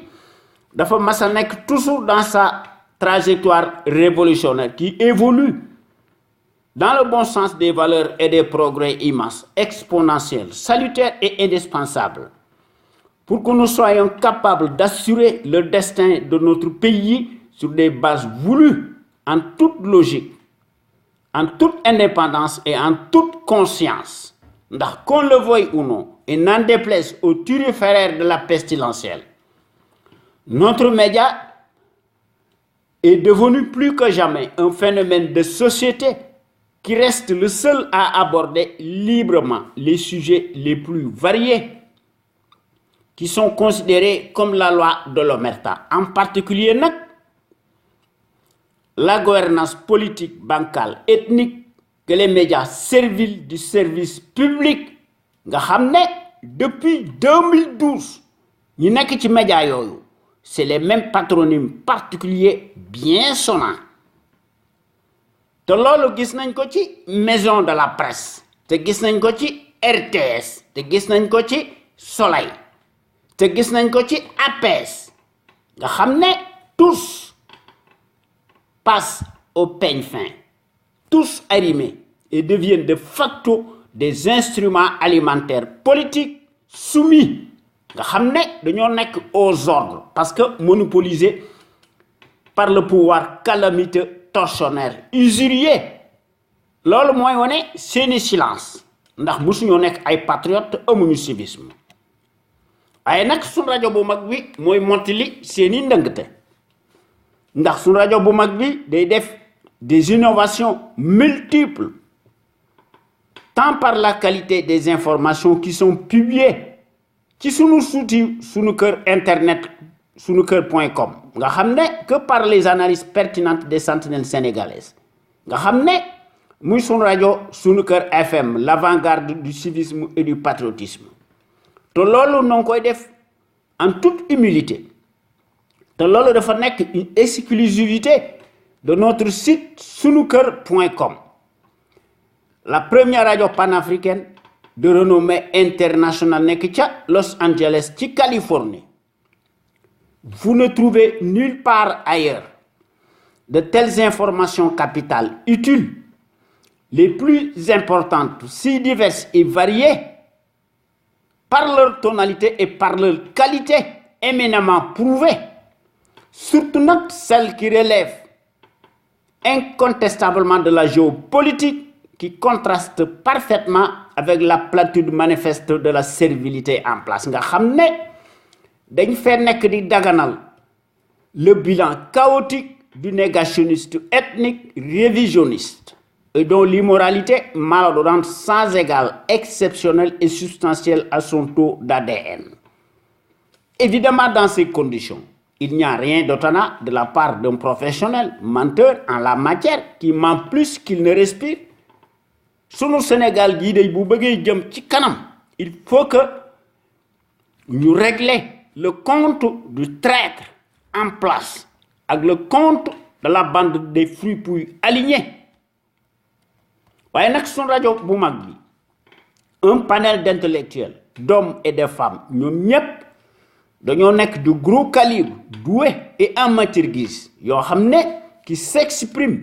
dafa masa nekk toujours dans sa trajectoire révolutionnaire qui évolue dans le bon sens des valeurs et des progrès immenses, exponentiels, salutaires et indispensables pour que nous soyons capables d'assurer le destin de notre pays sur des bases voulues en toute logique, en toute indépendance et en toute conscience. Ndax qu'on le veuille ou non, et n'en déplaise aux turiféraires de la pestilentielle, notre média est devenu plus que jamais un phénomène de société qui reste le seul à aborder librement les sujets les plus variés qui sont considérés comme la loi de l'omerta. En particulier, la gouvernance politique, bancale, ethnique, que les médias serviles du service public, nga xam ne depuis 2012, ñi nekk ci médias yooyu, c'est les mêmes patronymes particuliers bien sonnants. Te loolu gis nañ ko ci maison de la presse, te gis nañ ko ci RTS, te gis nañ ko ci Soleil, te gis nañ ko ci APS, nga xam ne tous passent au peigne fin, tous arrimés et deviennent de facto des instruments alimentaires politiques soumis, nga xam ne dañoo nekk aux ordres parce que monopolisés par le pouvoir calamiteux, tortionnaire, usurier. Loolu mooy wane seeni silence ndax musuñoo nekk ay patriotes amuñu civisme. Waaye nag suñu rajo bu mag bi mooy mottali seeni ndëngte ndax suñu rajo bu mag bi day def des innovations multiples tant par la qualité des informations qui sont publiées ci sunu outil sunu kër internet sunuker.com nga xam ne que par les analyses pertinentes des sentinelles sénégalaises nga xam ne muy sunu rajo Sunuker FM l'avant-garde du civisme et du patriotisme te loolu noo koy def en toute humilité te loolu dafa nekk une exclusivité de notre site sunuker.com, la première radio panafricaine de renommée internationale nekk ca Los Angeles ci Californie. Vous ne trouvez nulle part ailleurs de telles informations capitales utiles, les plus importantes, si diverses et variées, par leur tonalité et par leur qualité éminemment prouvée, surtout celles qui relèvent incontestablement de la géopolitique, qui contraste parfaitement avec la platitude manifeste de la servilité en place nga xam ne dañ fee nekk di daganal le bilan chaotique du négationniste ethnique révisionniste et dont l'immoralité malodorante sans égal, exceptionnelle et substantielle à son taux d'ADN. Évidemment, dans ces conditions, il n'y a rien d'étonnant de la part d'un professionnel menteur en la matière qui ment plus qu'il ne respire. Sunu Sénégal gii day bu bëggee jëm ci kanam, il faut que ñu régler le compte du traître en place avec le compte de la bande des fripouilles alignés. waaye nag sunu rajo bu mag bi un panel d'intellectuels, d'hommes et de femmes ñoom ñépp dañoo nekk de gros calibre, doués et en matière grise yoo xam ne qui s'expriment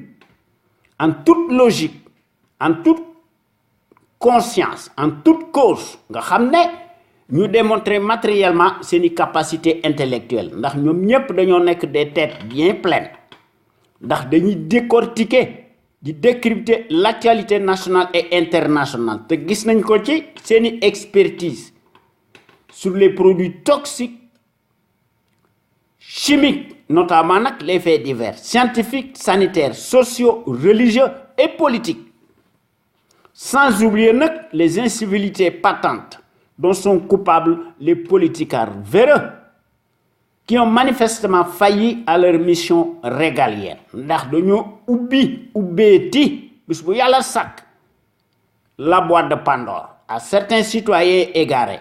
en toute logique, en toute conscience, en toute cause nga xam ne ñu démontrer matériellement seeni capacité intellectuelle ndax ñoom ñépp dañoo nekk des têtes bien pleines ndax dañuy décortiquer di décrypter l'actualité nationale et internationale te gis nañ ko ci seeni expertise sur les produits toxiques chimiques notamment nag les faits divers scientifiques, sanitaires, sociaux, religieux et politiques sans oublier nag les incivilités patentes dont sont coupables les politicards véreux qui ont manifestement failli à leur mission régalienne ndax dañoo ubbeeti bis bu yàlla sàkk la boîte de Pandore à certains citoyens égarés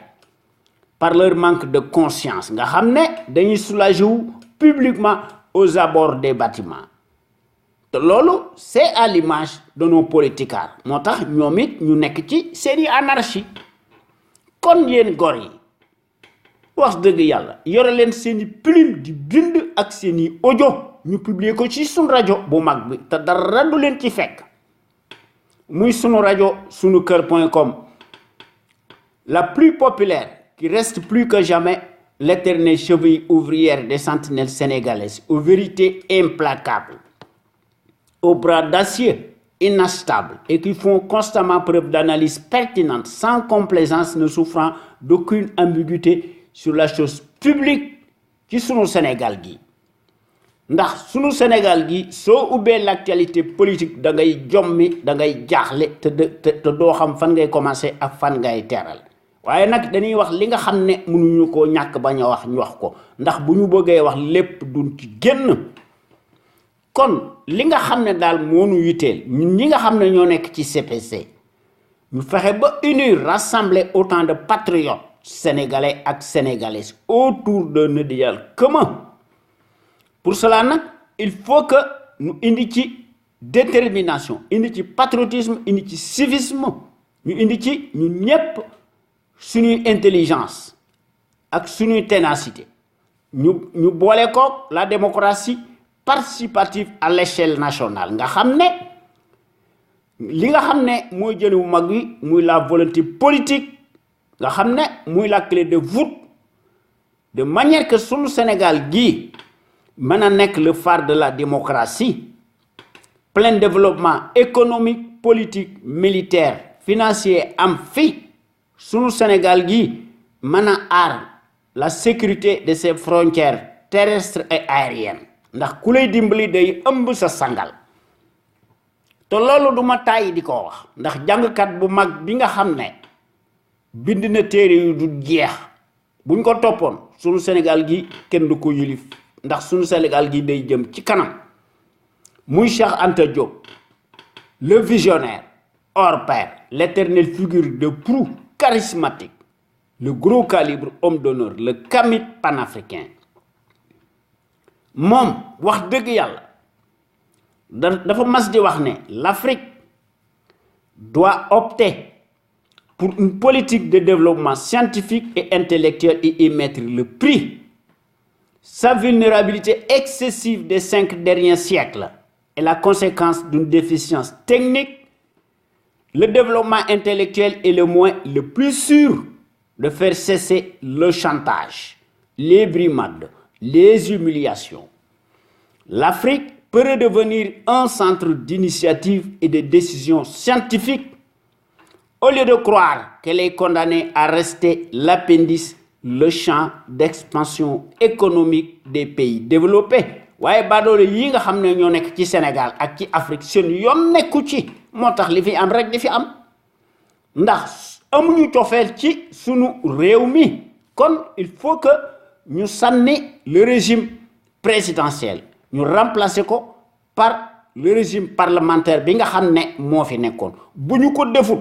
par leur manque de conscience nga xam ne dañuy soulager wu publiquement aux abords des bâtiments te loolu c'est à l'image de nos politicards moo tax ñoom it ñu nekk ci seeni anarchie kon yéen gor yi wax dëgg yàlla yore leen seeni plume di bind ak seeni audio ñu publier ko ci sunu rajo bu mag bi te dara du leen ci fekk muy sunu rajo sunukër.com la plus populaire qui reste plus que jamais l'éternelle cheville ouvrière des sentinelles sénégalaises aux vérités implacables aux bras d'acier inachetables et qui font constamment preuve d'analyse pertinente sans complaisance ne souffrant d'aucune ambiguïté sur la chose publique ci sunu Sénégal gi ndax sunu Sénégal gi soo ubbee l'actualité politique da ngay jommi da ngay jaaxle te doo xam fan ngay commencer ak fan ngay teeral waaye nag dañuy wax li nga xam ne mënuñu koo ñàkk bañ a wax ñu wax ko ndax bu ñu bëggee wax lépp duñ ci génn kon li nga xam ne daal moo ñu yitteel ñun ñi nga xam ne ñoo nekk ci CPC ñu fexe ba unir rassembler autant de patriotes sénégalais et sénégalaises autour d'un idéal commun. Pour cela, il faut que nous indiquions détermination, indi patriotisme, indi civisme, nous indiquions notre intelligence et notre ténacité. Nous booleko la démocratie participative à l'échelle nationale. Nga xamné li nga xamné moy jël wu mag wi muy la volonté politique nga xamné muy la clé de voûte de manière que sunu Sénégal gi mën a nekk le phare de la démocratie plein développement économique politique militaire financier am fi sunu Sénégal gi mën a aar la sécurité de ses frontières terrestres et aériennes ndax ku lay dimbali day ëmb sa sangal te loolu duma tàyyi di ko wax ndax jàngkat bu mag bi nga xam ne bind na téere yu du jeex buñ ko toppoon sunu Sénégal gi kenn du ko yilif ndax sunu Sénégal gi day jëm ci kanam muy Cheikh Anta Diop le visionnaire hors pair l'éternelle figure de proue charismatique le gros calibre homme d'honneur le kamit panafricain moom wax dëgg yàlla dafa mas di wax ne l'Afrique doit opter pour une politique de développement scientifique et intellectuel et y mettre le prix. Sa vulnérabilité excessive des 5 derniers siècles est la conséquence d'une déficience technique. Le développement intellectuel est le moyen le plus sûr de faire cesser le chantage, les brimades, les humiliations. L'Afrique peut redevenir un centre d'initiative et de décision scientifique au lieu de croire qu'elle est condamnée à rester l'appendice, le champ d'expansion économique des pays développés. waaye baadoole yi nga xam ne ñoo nekk ci Sénégal ak ci Afrique seen yoon nekku ci moo tax li fi am rek di fi am ndax amuñu cofeel ci sunu réew mi kon il faut que ñu sànni le régime présidentiel ñu remplacer ko par le régime parlementaire bi nga xam ne moo fi nekkoon bu ñu ko defut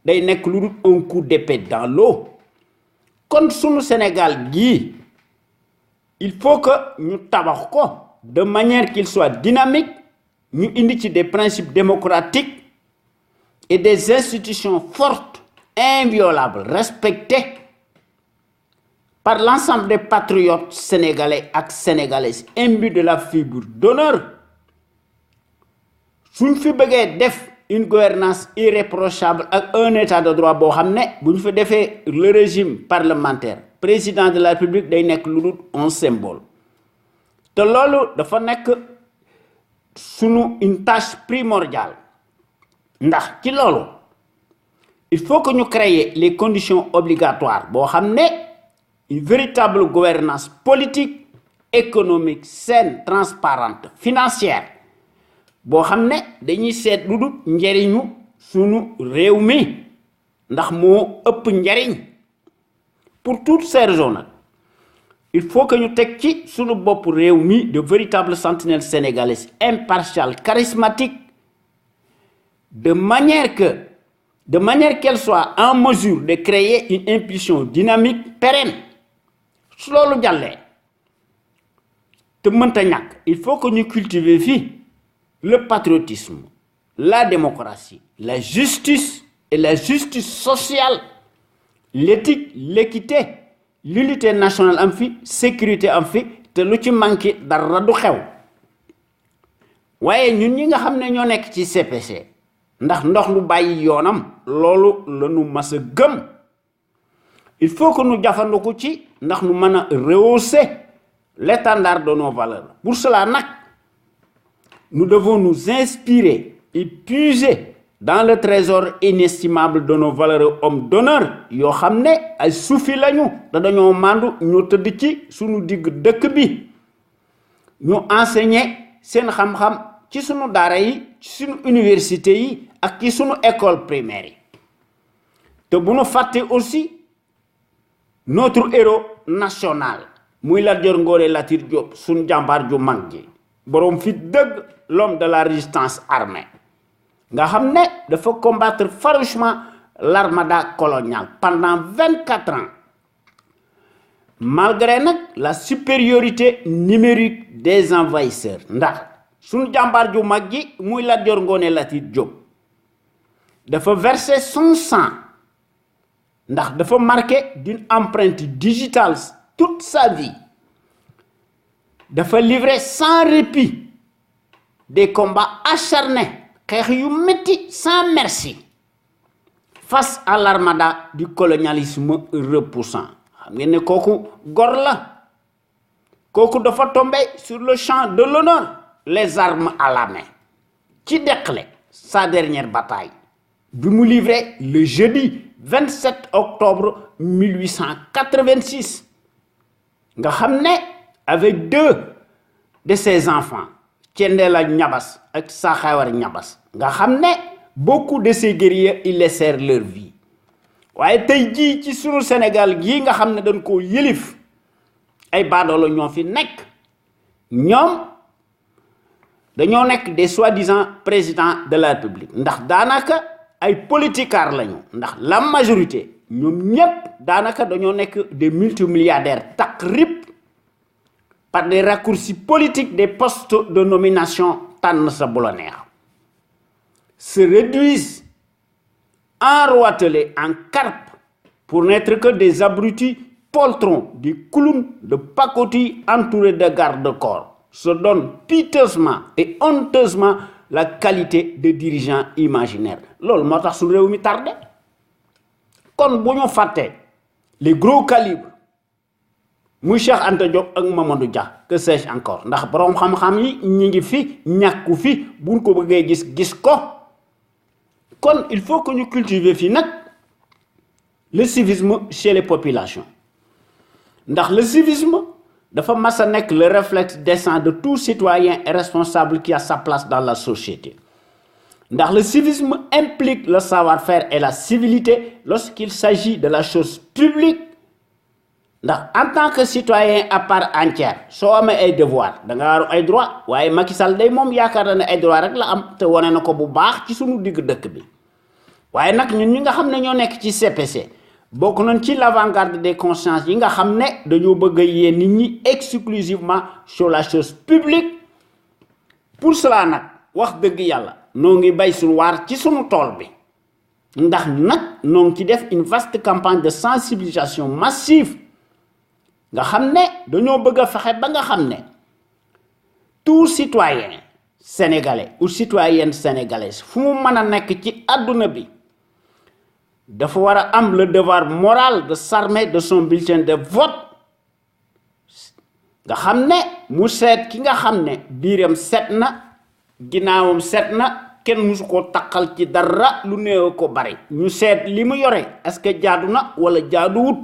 day nekk lu dul un coup d'épée dans l'eau kon sunu Sénégal gii il faut que ñu tabax ko de manière qu'il soit dynamique ñu indi ci des principes démocratiques et des institutions fortes inviolables respectées par l'ensemble des patriotes sénégalais ak sénégalaises imbus de la fibre d'honneur suñ fi bëggee def une gouvernance irréprochable ak un état de droit boo xam ne bu ñu fa defee le régime parlementaire président de la République day nekk lu dul un symbole te loolu dafa nekk sunu une tâche primordiale ndax ci loolu il faut que ñu créer les conditions obligatoires boo xam ne une véritable gouvernance politique économique saine transparente financière boo xam ne dañuy seet lu dul njariñu sunu réew mi ndax moo ëpp njariñ pour toutes ces raisons nag il faut que ñu teg ci sunu bopp réew mi de véritables sentinelles sénégalaises impartiales charismatiques de manière qu'elle soit en mesure de créer une impulsion dynamique pérenne su loolu jàllee te mënta ñàkk il faut que ñu cultiver fii le patriotisme la démocratie la justice et la justice sociale l'éthique l'équité l'unité nationale am fi sécurité am fi te lu ci manqué dara du xew waaye ñun ñi nga xam ne ñoo nekk ci CPC ndax ndox lu bàyyi yoonam loolu la ñu mas a gëm il faut que ñu jafandiku ci ndax ñu mën a rehausser l'étendard de nos valeurs pour cela nag nous devons nous inspirer et puiser dans le trésor inestimable de nos valeureux hommes d'honneur yoo xam ne ay suufi lañu te dañoo màndu ñu tëdd ci sunu digg dëkk bi ñu enseigner seen xam-xam ci sunu daara yi ci sunu université yi ak ci sunu école primaire yi te bu ñu fàtte aussi notre héros national muy Lat Dior Ngoné Latyr Diop sunu jàmbaar ju mag ji boroom fi dëgg l'homme de la résistance armée nga xam ne dafa combattre farouchement l'armada coloniale pendant 24 ans malgré nag la supériorité numérique des envahisseurs ndax suñu jàmbaar ju mag ji muy Lat Dior Ngoné Latyr Diop dafa verser son sang ndax dafa marqué d'une empreinte digitale toute sa vie dafa livrer sans répit des combats acharnés xeex yu metti sans merci face à l'armada du colonialisme repoussant xam ngeen ne kooku gor la kooku dafa tombé sur le champ de l'honneur les armes à la main ci deqale sa dernière bataille bi mu livré le jeudi 27 octobre 1886 nga xam ne avec 2 de ses enfants Thiendella Niabass ak Sakhawar Niabass nga xam ne beaucoup de ces guerriers ils laissèrent leur vie waaye tey jii ci sunu Sénégal gii nga xam ne dañ koo yëlif ay baadoolo ñoo fi nekk ñoom dañoo nekk des soi-disant présidents de la République ndax daanaka ay politicards lañu ndax la majorité ñoom ñépp daanaka dañoo nekk des multimilliardaires takk rip par des raccourcis politiques des postes de nomination tànn sa bu la neex se réduisent enroitelés en carpe pour n'être que des abrutis poltrons, des clowns de pacotille entourés de garde-corps, se donnent piteusement et honteusement la qualité de dirigeants imaginaires. Loolu moo tax suñu réew mi tardé kon bu ñu fàtte les gros calibres muy Cheikh Anta Diop ak Mamadou Dia que sais-je encore ndax borom xam-xam yi ñi ngi fi ñàkku fi buñ ko bëggee gis ko kon il faut que ñu cultiver fi nag le civisme chez les populations ndax le civisme dafa mas a nekk le réflexe décent de tout citoyen et responsable qui a sa place dans la société ndax le civisme implique le savoir-faire et la civilité lorsqu'il s'agit de la chose publique ndax en tant que citoyen à part entière soo amee ay devoir da nga war ay droit waaye Macky Sall day moom yaakaar na ne ay droit rek la am te wane na ko bu baax ci sunu digg dëkk bi waaye nag ñun ñi nga xam ne ñoo nekk ci CPC bokk nañ ci l'avant-garde des consciences yi nga xam ne dañoo bëgg a yee nit ñi exclusivement sur la chose publique pour cela nag wax dëgg yàlla noo ngi bay suñu waar ci sunu tool bi ndax nag noo ngi ci def une vaste campagne de sensibilisation massive nga xam ne dañoo bëgg a fexe ba nga xam ne tout citoyen sénégalais ou citoyenne sénégalaise fu mu mën a nekk ci àdduna bi dafa war a am le devoir moral de s'armer de son bulletin de vote nga xam ne mu seet ki nga xam ne biiram set na ginnaawam set na kenn musu ko takkal ci dara lu néew ko bari ñu seet li mu yore est-ce que jaadu na wala jaaduwut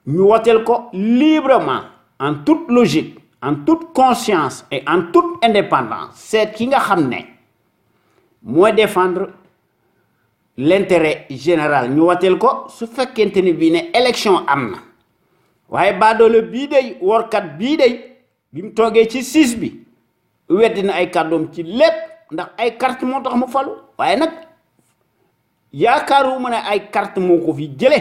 ñu woteel ko librement en toute logique en toute conscience et en toute indépendance seet ki nga xam ne mooy défendre l'intérêt général ñu woteel ko su fekkente ni bii ne élection am na waaye baadoole bii day workat bii day bi mu toogee ci 6 bi weddi na ay kàddoom ci lépp ndax ay carte moo tax mu falu waaye nag yaakaaruma ne ay carte moo ko fi jële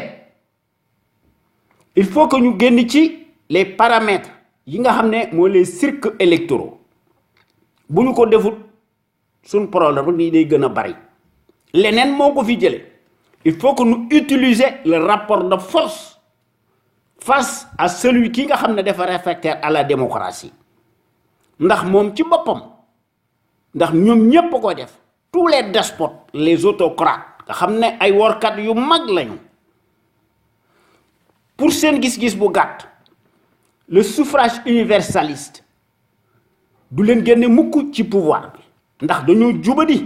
il faut que ñu génn ci les paramètres yi nga xam ne mooy les cirques électoraux bu ñu ko defut suñ problème bi day gën a bari leneen moo ko fi jële il faut que nous utiliser le rapport de force face à celui qui nga xam ne dafa réfractaire à la démocratie ndax moom ci boppam ndax ñoom ñépp ko def tous les despotes les autocrates nga xam ne ay workat yu mag lañu pour seen gis-gis bu gàtt le suffrage universaliste du leen génne mukk ci pouvoir bi ndax dañoo jubadi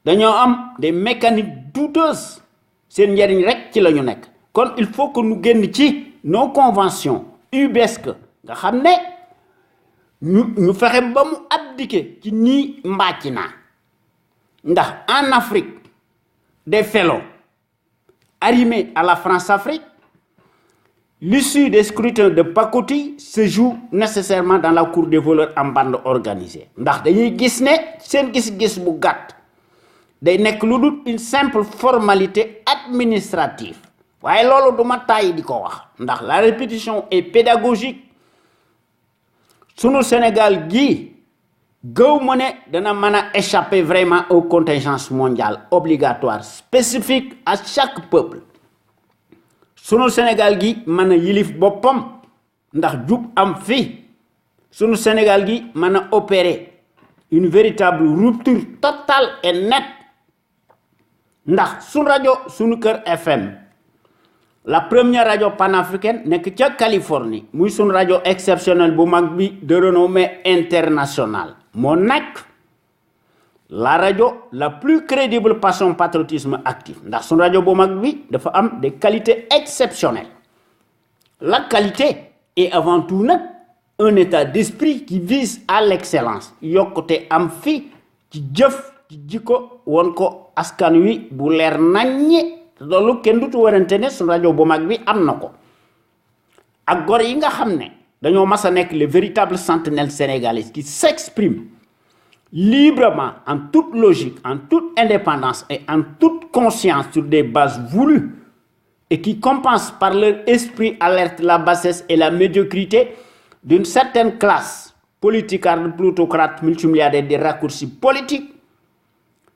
dañoo am des mécaniques douteuses seen njariñ rek ci la ñu nekk kon il faut que ñu génn ci nos conventions ubuesques nga xam ne ñu fexe ba mu abdiquer ci nii mbàcc naa ndax en Afrique des félons arrimés à la France-Afrique l'issue des scrutins de pacotille se joue nécessairement dans la cour des voleurs en bande organisée ndax dañuy gis ne seen gis-gis bu gàtt day nekk lu dul une simple formalité administrative waaye loolu duma tàyyi di ko wax ndax la répétition est pédagogique sunu Sénégal gii gëw ma ne dana mën a échapper vraiment aux contingences mondiales obligatoires spécifiques à chaque peuple sunu Sénégal gi mën a yilif boppam ndax jub am fi sunu Sénégal gi mën a opérer une véritable rupture totale et nette ndax sunu rajo sunu kër FM la première radio panafricaine nekk ca Californie muy sunu rajo exceptionnel bu mag bi de renommée internationale moo nekk la radio la plus crédible par son patriotisme actif ndax sunu rajo bu mag bi dafa am des qualités exceptionnelles la qualité est avant tout nag un état d'esprit qui vise à l'excellence yokkute am fi ci jëf ci jikko won ko askan wi bu leer naññe loolu kenn dutu warante ne sunu rajo bu mag bi am na ko ak gor yi nga xam ne dañoo mas a nekk les véritables sentinelles sénégalaises qui s'expriment librement en toute logique en toute indépendance et en toute conscience sur des bases voulues et qui compensent par leur esprit alerte la bassesse et la médiocrité d'une certaine classe politicarde plutocrate multimilliardaire des raccourcis politiques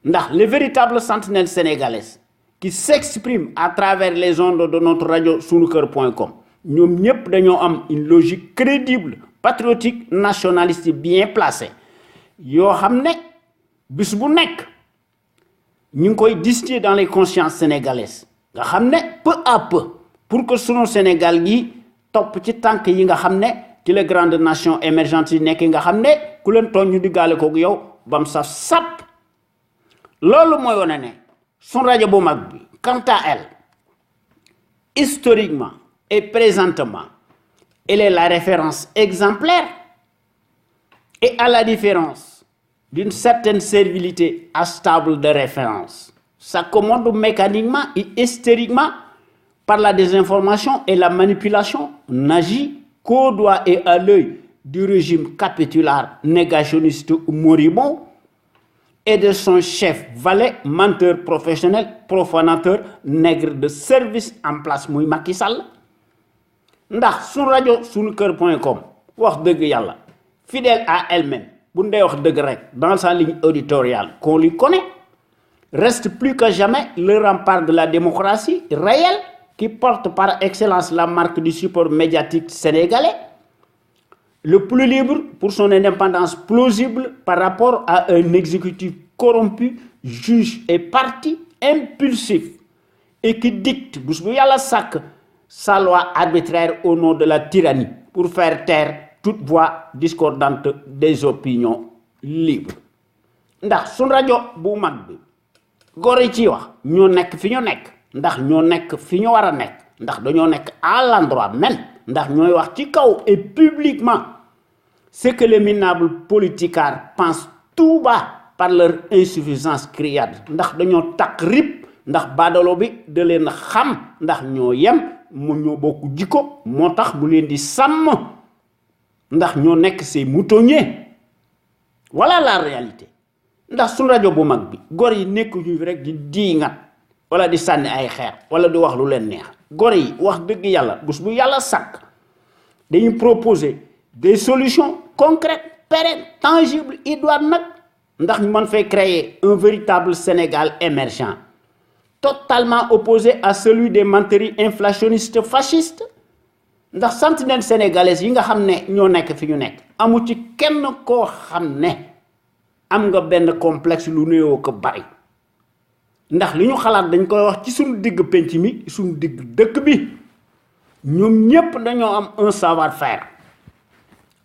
ndax les véritables sentinelles sénégalaises qui s'expriment à travers les ondes de notre radio sunuker.com ñoom ñépp dañoo am une logique crédible patriotique nationaliste bien placée yoo xam ne bis bu nekk ñu ngi koy distiller dans les consciences sénégalaises nga xam ne peu à peu pour que sunu Sénégal gi top ci tank yi nga xamné ci les grandes nations émergentes yi nek nga xamné ku leen tooñ ñu diggaale ko yow bam saf sap loolu moy wone né sun rajo bu mag bi quant à elle historiquement et présentement elle est la référence exemplaire et à la différence d'une certaine servilité instable de référence s'accommode mécaniquement et hystériquement par la désinformation et la manipulation, n'agit qu'au doigt et à l'œil du régime capitulaire, négationniste ou moribond, et de son chef, valet, menteur professionnel, profanateur, nègre de service en place, muy Macky Sall. Ndax sun rajo sunuker.com wax deug yalla fidèle à elle-même bu ndey wax deug rek dans sa ligne éditoriale qu'on lui connaît reste plus que jamais le rempart de la démocratie réelle qui porte par excellence la marque du support médiatique sénégalais, le plus libre pour son indépendance plausible par rapport à un exécutif corrompu, juge et parti impulsif et qui dicte sa loi arbitraire au nom de la tyrannie pour faire taire toute voix discordante des opinions libres. Ndax sun rajo bu mag bi góor yi ci wax ñoo nekk fi ñu nekk ndax ñoo nekk fi ñu war a nekk ndax dañoo nekk à l'endroit même ndax ñooy wax ci kaw et publiquement ce que les minables politicards pensent tout bas par leur insuffisance criarde ndax dañoo takk rip ndax baadalo bi da leen xam ndax ñoo yem mu ñoo bokk jikko moo tax mu leen di sàmm ndax ñoo nekk ces moutonniers voilà la réalité ndax sun rajo bu mag bi góor yi nekkuñu rek di diingat wala di sànni ay xeer wala di wax lu leen neex góor yi wax dëgg yàlla bés bu yàlla sàkk dañuy proposer des solutions concrètes pérennes tangibles idoines nag ndax ñu mën fay créer un véritable Sénégal émergent totalement opposé à celui des menteries inflationnistes fascistes ndax sentinelle sénégalaise yi nga xam ne ñoo nekk fi ñu nekk amu ci kenn koo xam ne am nga benn complexe lu néewoo ko bari ndax li ñu xalaat dañ koy wax ci suñu digg penc mi suñu digg dëkk bi ñoom ñépp dañoo am un savoir-faire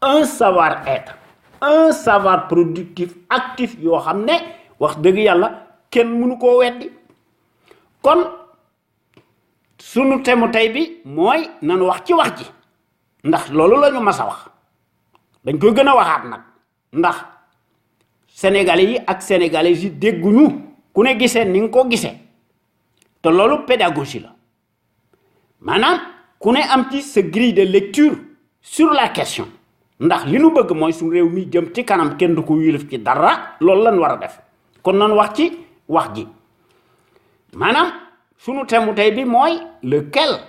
un savoir-être un savoir productif actif yoo xam ne wax dëgg yàlla kenn mënu koo weddi kon sunu temu tey bi mooy nanu wax ci wax ji ndax loolu la ñu mas a wax dañ koy gën a waxaat nag ndax sénégalais yi ak sénégalaises yi dégguñu ku ne gisee ni nga ko gisee te loolu pédagogie la maanaam ku ne am ci sa grille de lecture sur la question ndax li nu bëgg mooy suñu réew mi jëm ci kanam kenn du ko yilif ci dara loolu lañ war a def kon nan wax ci wax ji maanaam sunu temu tey bi mooy lequel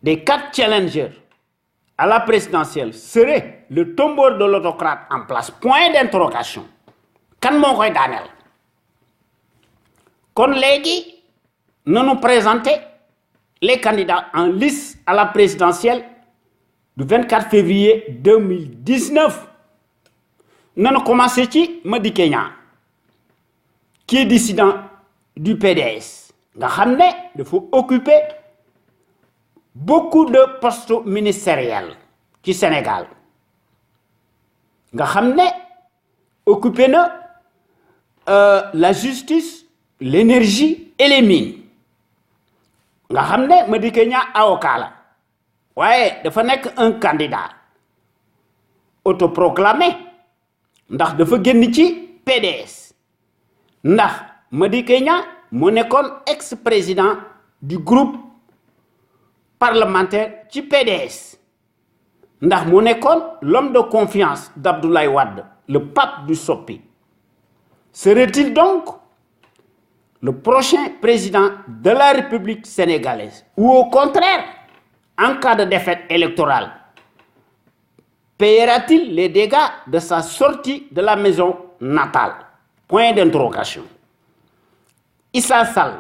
des 4 challengers à la présidentielle serait le tombeau de l'autocrate en place point d'interrogation kan moo koy daaneel kon léegi nanu présenter les candidats en lice à la présidentielle du 24 février 2019 nanu commencé ci Madické Niang qui est dissident du PDS nga xam ne dafa occuper beaucoup de postes ministériels ci Sénégal nga xam ne occupé na la justice l'énergie et les mines nga xam ne Madické Niang avocat la waaye dafa nekk un candidat autoproclamé ndax dafa génn ci PDS ndax Madické Niang mu nekkoon ex-président du groupe parlementaire ci PDS ndax mu nekkoon l'homme de confiance d'Abdoulaye Wade le pape du Sopi serait-il donc le prochain président de la République sénégalaise ou au contraire en cas de défaite électorale paiera-t-il les dégâts de sa sortie de la maison natale point d'interrogation. Issa Sall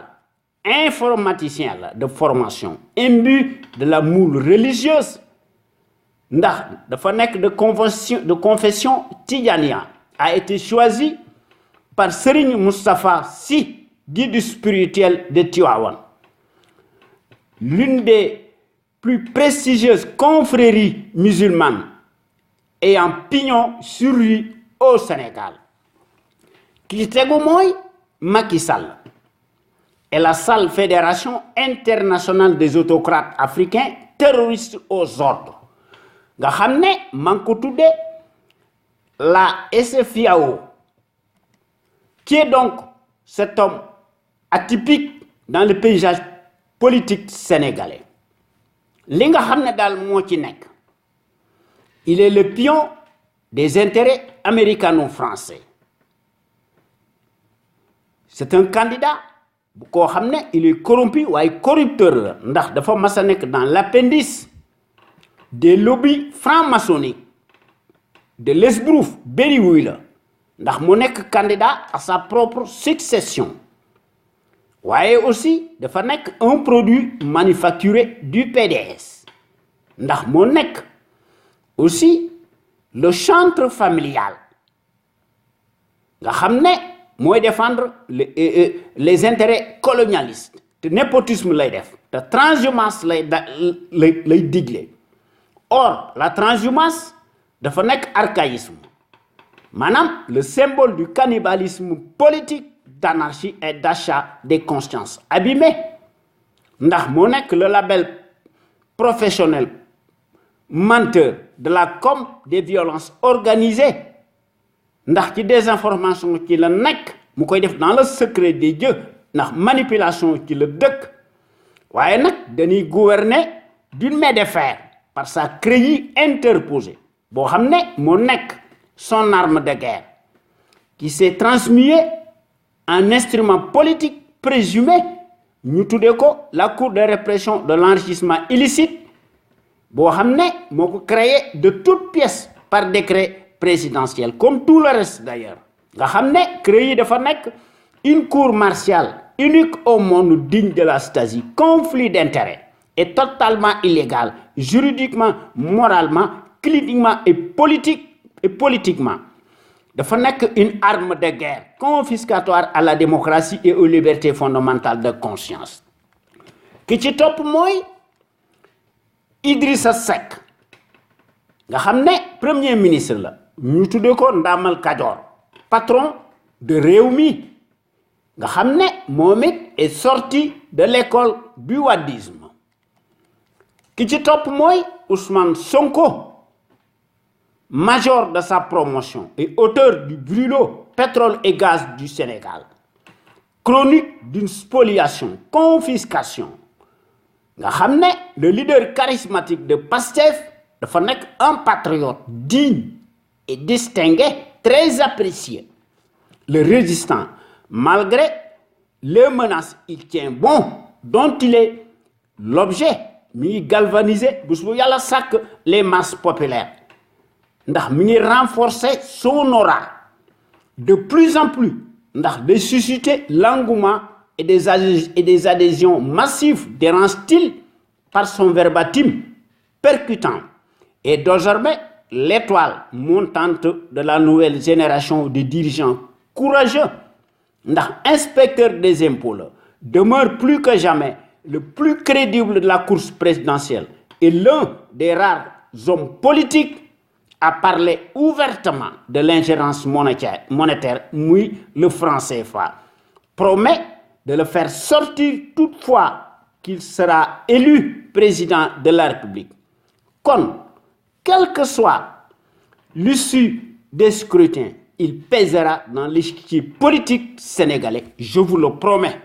informaticien la de formation imbu de la moule religieuse ndax dafa nekk de confession Tidjania a été choisi par Serigne Moustapha Sy guide spirituel de Tivaouane l'une des plus prestigieuses confréries musulmanes ayant pignon sur rue au Sénégal. Ki ci tegu mooy Macky Sall et la sale Fédération internationale des autocrates africains terroristes aux ordres nga xam ne man ko tuddee la SFIAO, qui est donc cet homme atypique dans le paysage politique sénégalais. Li nga xam ne daal moo ci nekk, il est le pion des intérêts américano-français. C'est un candidat bu koo xam ne il est corrompu waaye corrupteur la ndax dafa mas a nekk dans l'appendice des lobbies franc-maçonniques de l'esbrouf bériwuy la ndax mu nekk candidat à sa propre succession waaye aussi dafa nekk un produit manufacturé du PDS ndax moo nekk aussi le chantre familial nga xam ne mooy défendre les intérêts colonialistes te népotisme lay def te transhumance lay digle. Or la transhumance dafa nekk archaïsme maanaam le symbole du cannibalisme politique, d'anarchie et d'achat des consciences abîmées ndax moo nekk le label professionnel menteur de la com des violences organisées ndax ci désinformation ci la nekk mu koy def dans le secret des dieux ndax manipulation ci la dëkk waaye nag dañuy gouverner d'une main de fer par sa crédit interposée boo xam ne moo nekk son arme de guerre qui s'est transmuée en instrument politique présumé ñu tuddee ko la cour de répression de l'enrichissement illicite boo xam ne moo ko créé de toutes pièces par décret présidentiel comme tout le reste d'ailleurs nga xam ne créé dafa nekk une cour martiale unique au monde digne de la Stasi, conflit d'intérêts et totalement illégal juridiquement, moralement, cliniquement et politiquement dafa nekk une arme de guerre confiscatoire à la démocratie et aux libertés fondamentales de conscience. Ki ci topp mooy Idrissa Seck nga xam ne premier ministre la ñu tuddee ko Ndamal Kajoor, patron de Rewmi nga xam ne moom it est sorti de l'école du wadisme. Ki ci topp mooy Ousmane Sonko, major de sa promotion et auteur du brûlot pétrole et gaz du Sénégal, chronique d'une spoliation, confiscation nga xam ne le leader charismatique de Pastef dafa nekk un patriote digne et distingué, très apprécié. Le résistant, malgré les menaces, il tient bon, dont il est l'objet, mi ngi galvaniser bés bu yàlla sàkk les masses populaires ndax mi ngi renforcer son aura de plus en plus ndax de susciter l'engouement et des adhésions massives dérange-t-il par son verbatim percutant et désormais l'étoile montante de la nouvelle génération de dirigeants courageux ndax inspecteur des impôts la demeure plus que jamais le plus crédible de la course présidentielle et l'un des rares hommes politiques à parler ouvertement de l'ingérence monétaire muy le franc CFA promet de le faire sortir toutefois qu'il sera élu président de la République. Kon quelle que soit l'issue des scrutins, il pèsera dans l'échiquier politique sénégalais, je vous le promets.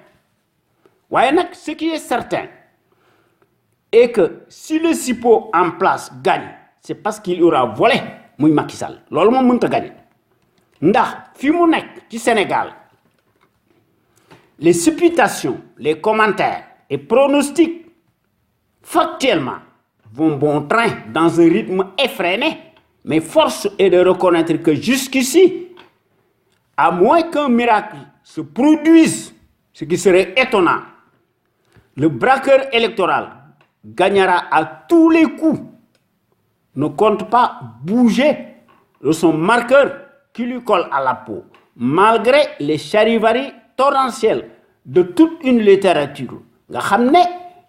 Waaye nag ce qui est certain est que si le SIPO en place gagne, c'est parce qu'il aura volé muy Macky Sall loolu moom mënut a gagner ndax fi mu nekk ci Sénégal les supputations, les commentaires et pronostics factuellement vont bon train dans un rythme effréné, mais force est de reconnaître que jusqu'ici, à moins qu'un miracle se produise, ce qui serait étonnant, le braqueur électoral gagnera à tous les coups, ne compte pas bouger de son marqueur qui lui colle à la peau, malgré les charivaris torrentielles de toute une littérature nga xam ne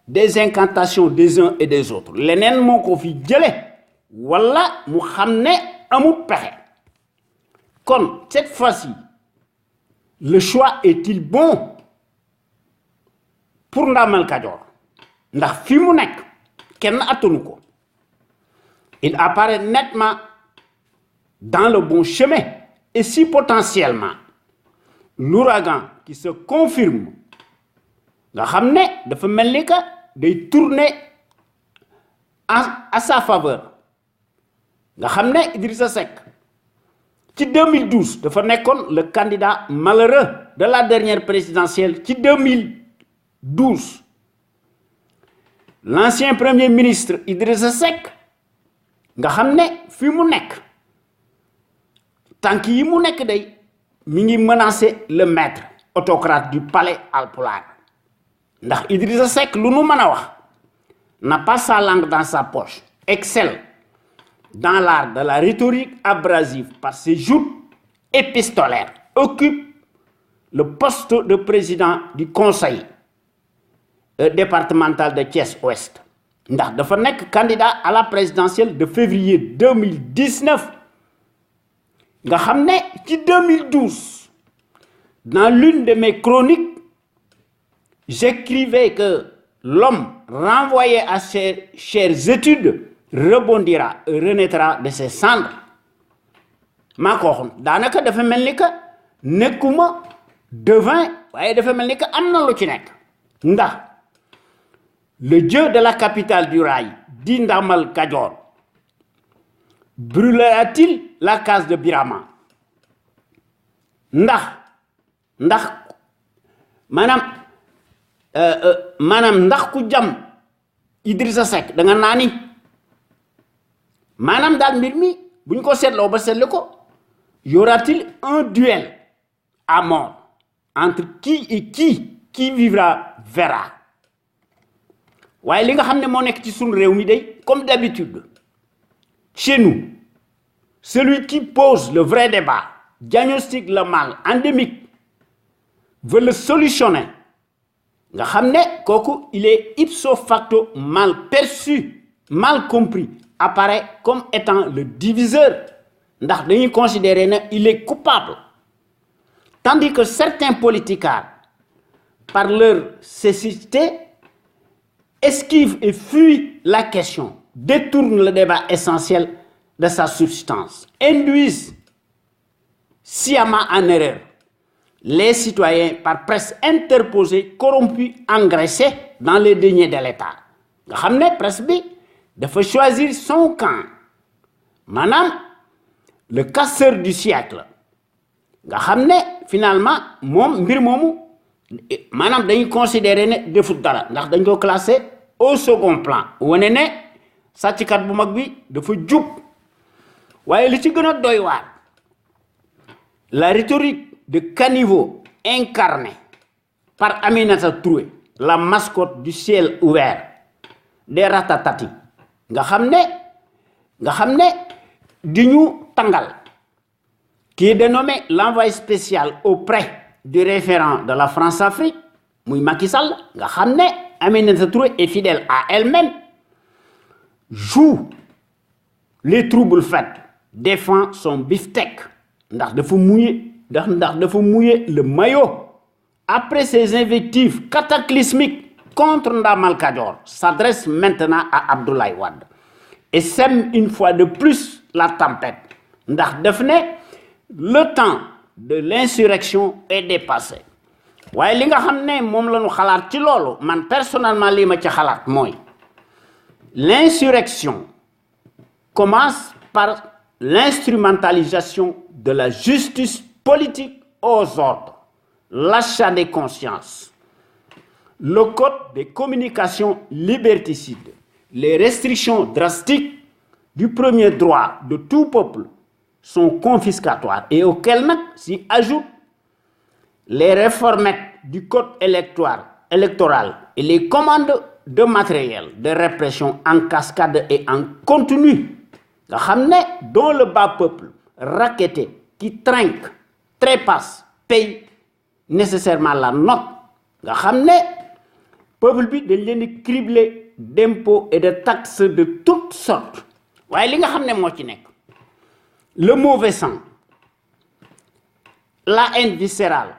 des incantations des uns et des autres leneen moo ko fi jële wala mu xam ne amul pexe kon cette fois-ci le choix est-il bon pour Ndamal Kajoor ndax fi mu nekk kenn attanu ko il apparaît nettement dans le bon chemin et si potentiellement l'ouragan qui se confirme nga xam ne dafa mel ni que day tourner à sa faveur nga xam ne Idrissa Seck ci 2012 dafa nekkoon le candidat malheureux de la dernière présidentielle ci 2012 l'ancien premier ministre Idrissa Seck nga xam ne fi mu nekk tànk yi mu nekk day mi ngi menacer le maître autocrate du palais Haalpulaar ndax Idrissa Seck lu nu mën a wax n'a pas sa langue dans sa poche excelle dans l'art de la rhétorique abrasive par ses joutes épistolaires occupe le poste de président du conseil départemental de Thiès-Ouest ndax dafa nekk candidat à la présidentielle de février 2019 nga xam ne ci 2012 dans l'une de mes chroniques j'écrivais que l'homme renvoyé à ses chères études rebondira et renaîtra de ses cendres maa ko waxoon daanaka dafa mel ni que nekkuma devin waaye dafa mel ni que am na lu ci nekk ndax le dieu de la capitale du rail dit Ndamal Kajoor brûlera-t-il la case de Birama ndax maanaam ndax ku jam Idrissa Seck da nga naani maanaam daal mbir mi bu ñu ko seetloo ba seetlu ko y aura-t-il un duel à mort entre qui et qui vivra verra waaye li nga xam ne moo nekk ci sunu réew mi day comme d'habitude chez nous celui qui pose le vrai débat diagnostique le mal endémique veut le solutionner nga xam ne kooku il est ipso facto mal perçu mal compris apparaît comme étant le diviseur ndax dañuy considérer ne il est coupable tandis que certains politicards par leur cécité esquivent et fuient la question détournent le débat essentiel de sa substance induisent sciemment en erreur les citoyens par presse interposée corrompus engraissés dans les deniers de l'État nga xam ne presse bi dafa choisir son camp maanaam le casseur du siècle nga xam ne finalement moom mbir moomu maanaam dañuy considérer ne defut dara ndax dañ ko classé au second plan wane ne sàcckat bu mag bi dafa jub waaye li ci gën a doy waar la rhétorique de caniveau incarnée par Aminata Touré la mascotte du ciel ouvert des Ratatati nga xam ne di ñu tàngal qui est dénommé l'envoyé spécial auprès du référent de la France-Afrique muy Macky Sall nga xam ne Aminata Touré est fidèle à elle-même joue les troubles faits défend son beefsteak ndax dafa mouiller le maillot après ses invectives cataclysmiques contre Ndamal Kajoor s'adresse maintenant à Abdoulaye Wade et sème une fois de plus la tempête ndax daf ne le temps de l'insurrection est dépassé waaye li nga xam ne moom la ñu xalaat ci loolu man personnellement li ma ci xalaat mooy l'insurrection commence par l'instrumentalisation de la justice politique aux ordres, l'achat des consciences, le code des communications liberticides, les restrictions drastiques du premier droit de tout peuple sont confiscatoires et auxquelles nag s'y ajoutent les réformettes du code électoral et les commandes de matériel de répression en cascade et en continu nga xam ne dont le bas peuple racketté qui trinque trépasse paye nécessairement la note nga xam ne peuple bi dañ leen di cribler d'impôts et de taxes de toutes sortes waaye li nga xam ne moo ci nekk le mauvais sang la haine viscérale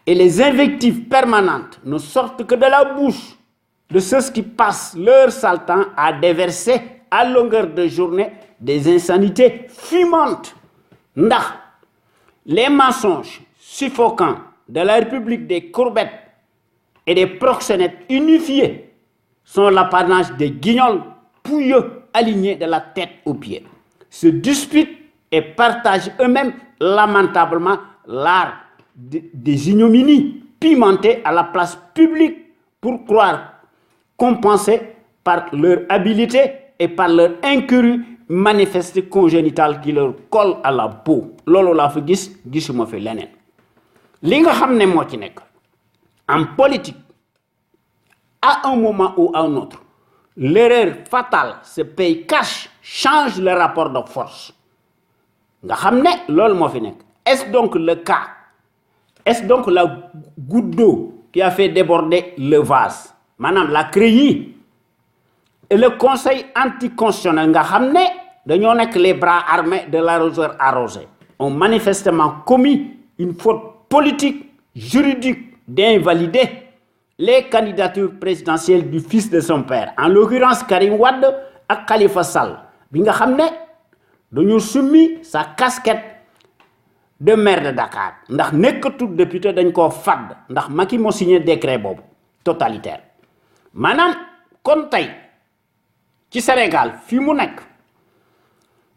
et les invectives permanentes ne sortent que de la bouche de ceux qui passent leur sale temps à déverser à longueur de journée des insanités fumantes. Ndax les mensonges suffocants de la République des courbettes et des proxénètes unifiés sont l'apanage des guignols pouilleux alignés de la tête aux pieds. Se disputent et partagent eux-mêmes lamentablement l'art des ignominies pimentées à la place publique pour croire compensés par leur habileté et par leur incurie manifeste congénitale qui leur colle à la peau. Loolu laa fa gisuma fi leneen li nga xam ne moo ci nekk en politique à un moment ou à un autre l'erreur fatale se paye cash change le rapport de force nga xam ne loolu moo fi nekk. Est-ce donc le cas? Est-ce donc la goutte d'eau qui a fait déborder le vase? Maanaam la CREI et le conseil anticonstitutionnel nga xam ne dañoo nekk les bras armés de l'arroseur arrosé ont manifestement commis une faute politique juridique d'invalider les candidatures présidentielles du fils de son père en l'occurrence Karim Wade ak Khalifa Sall bi nga xam ne dañoo summi sa casquette de maire de Dakar ndax nekkatul député dañ koo fadd ndax Macky moo signé décret boobu totalitaire maanaam kon tey ci Sénégal fi mu nekk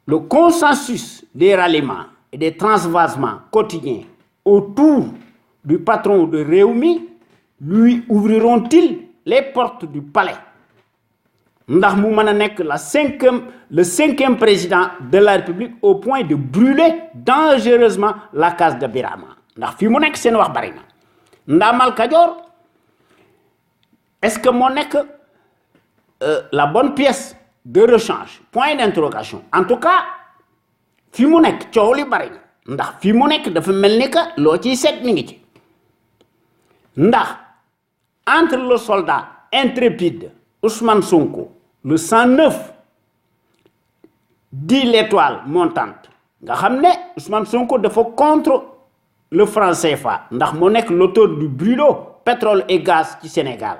le consensus des ralliements et des transvasements quotidiens autour du patron de Rewmi lui ouvriront-ils les portes du palais ndax mu mën a nekk le cinquième président de la République au point de brûler dangereusement la case de Birama ndax fi mu nekk seen wax bari na Ndamal Kajoor est-ce que moo nekk la bonne pièce de rechange point d'interrogation en tout cas fi mu nekk coow li bari na ndax fi mu nekk dafa mel ni que loo ciy seet mi ngi ci ndax entre le soldat intrépide Ousmane Sonko le 109 dit l'étoile montante nga xam ne Ousmane Sonko dafa contre le franc CFA ndax moo nekk l'auteur du brûlot pétrole et gaz ci Sénégal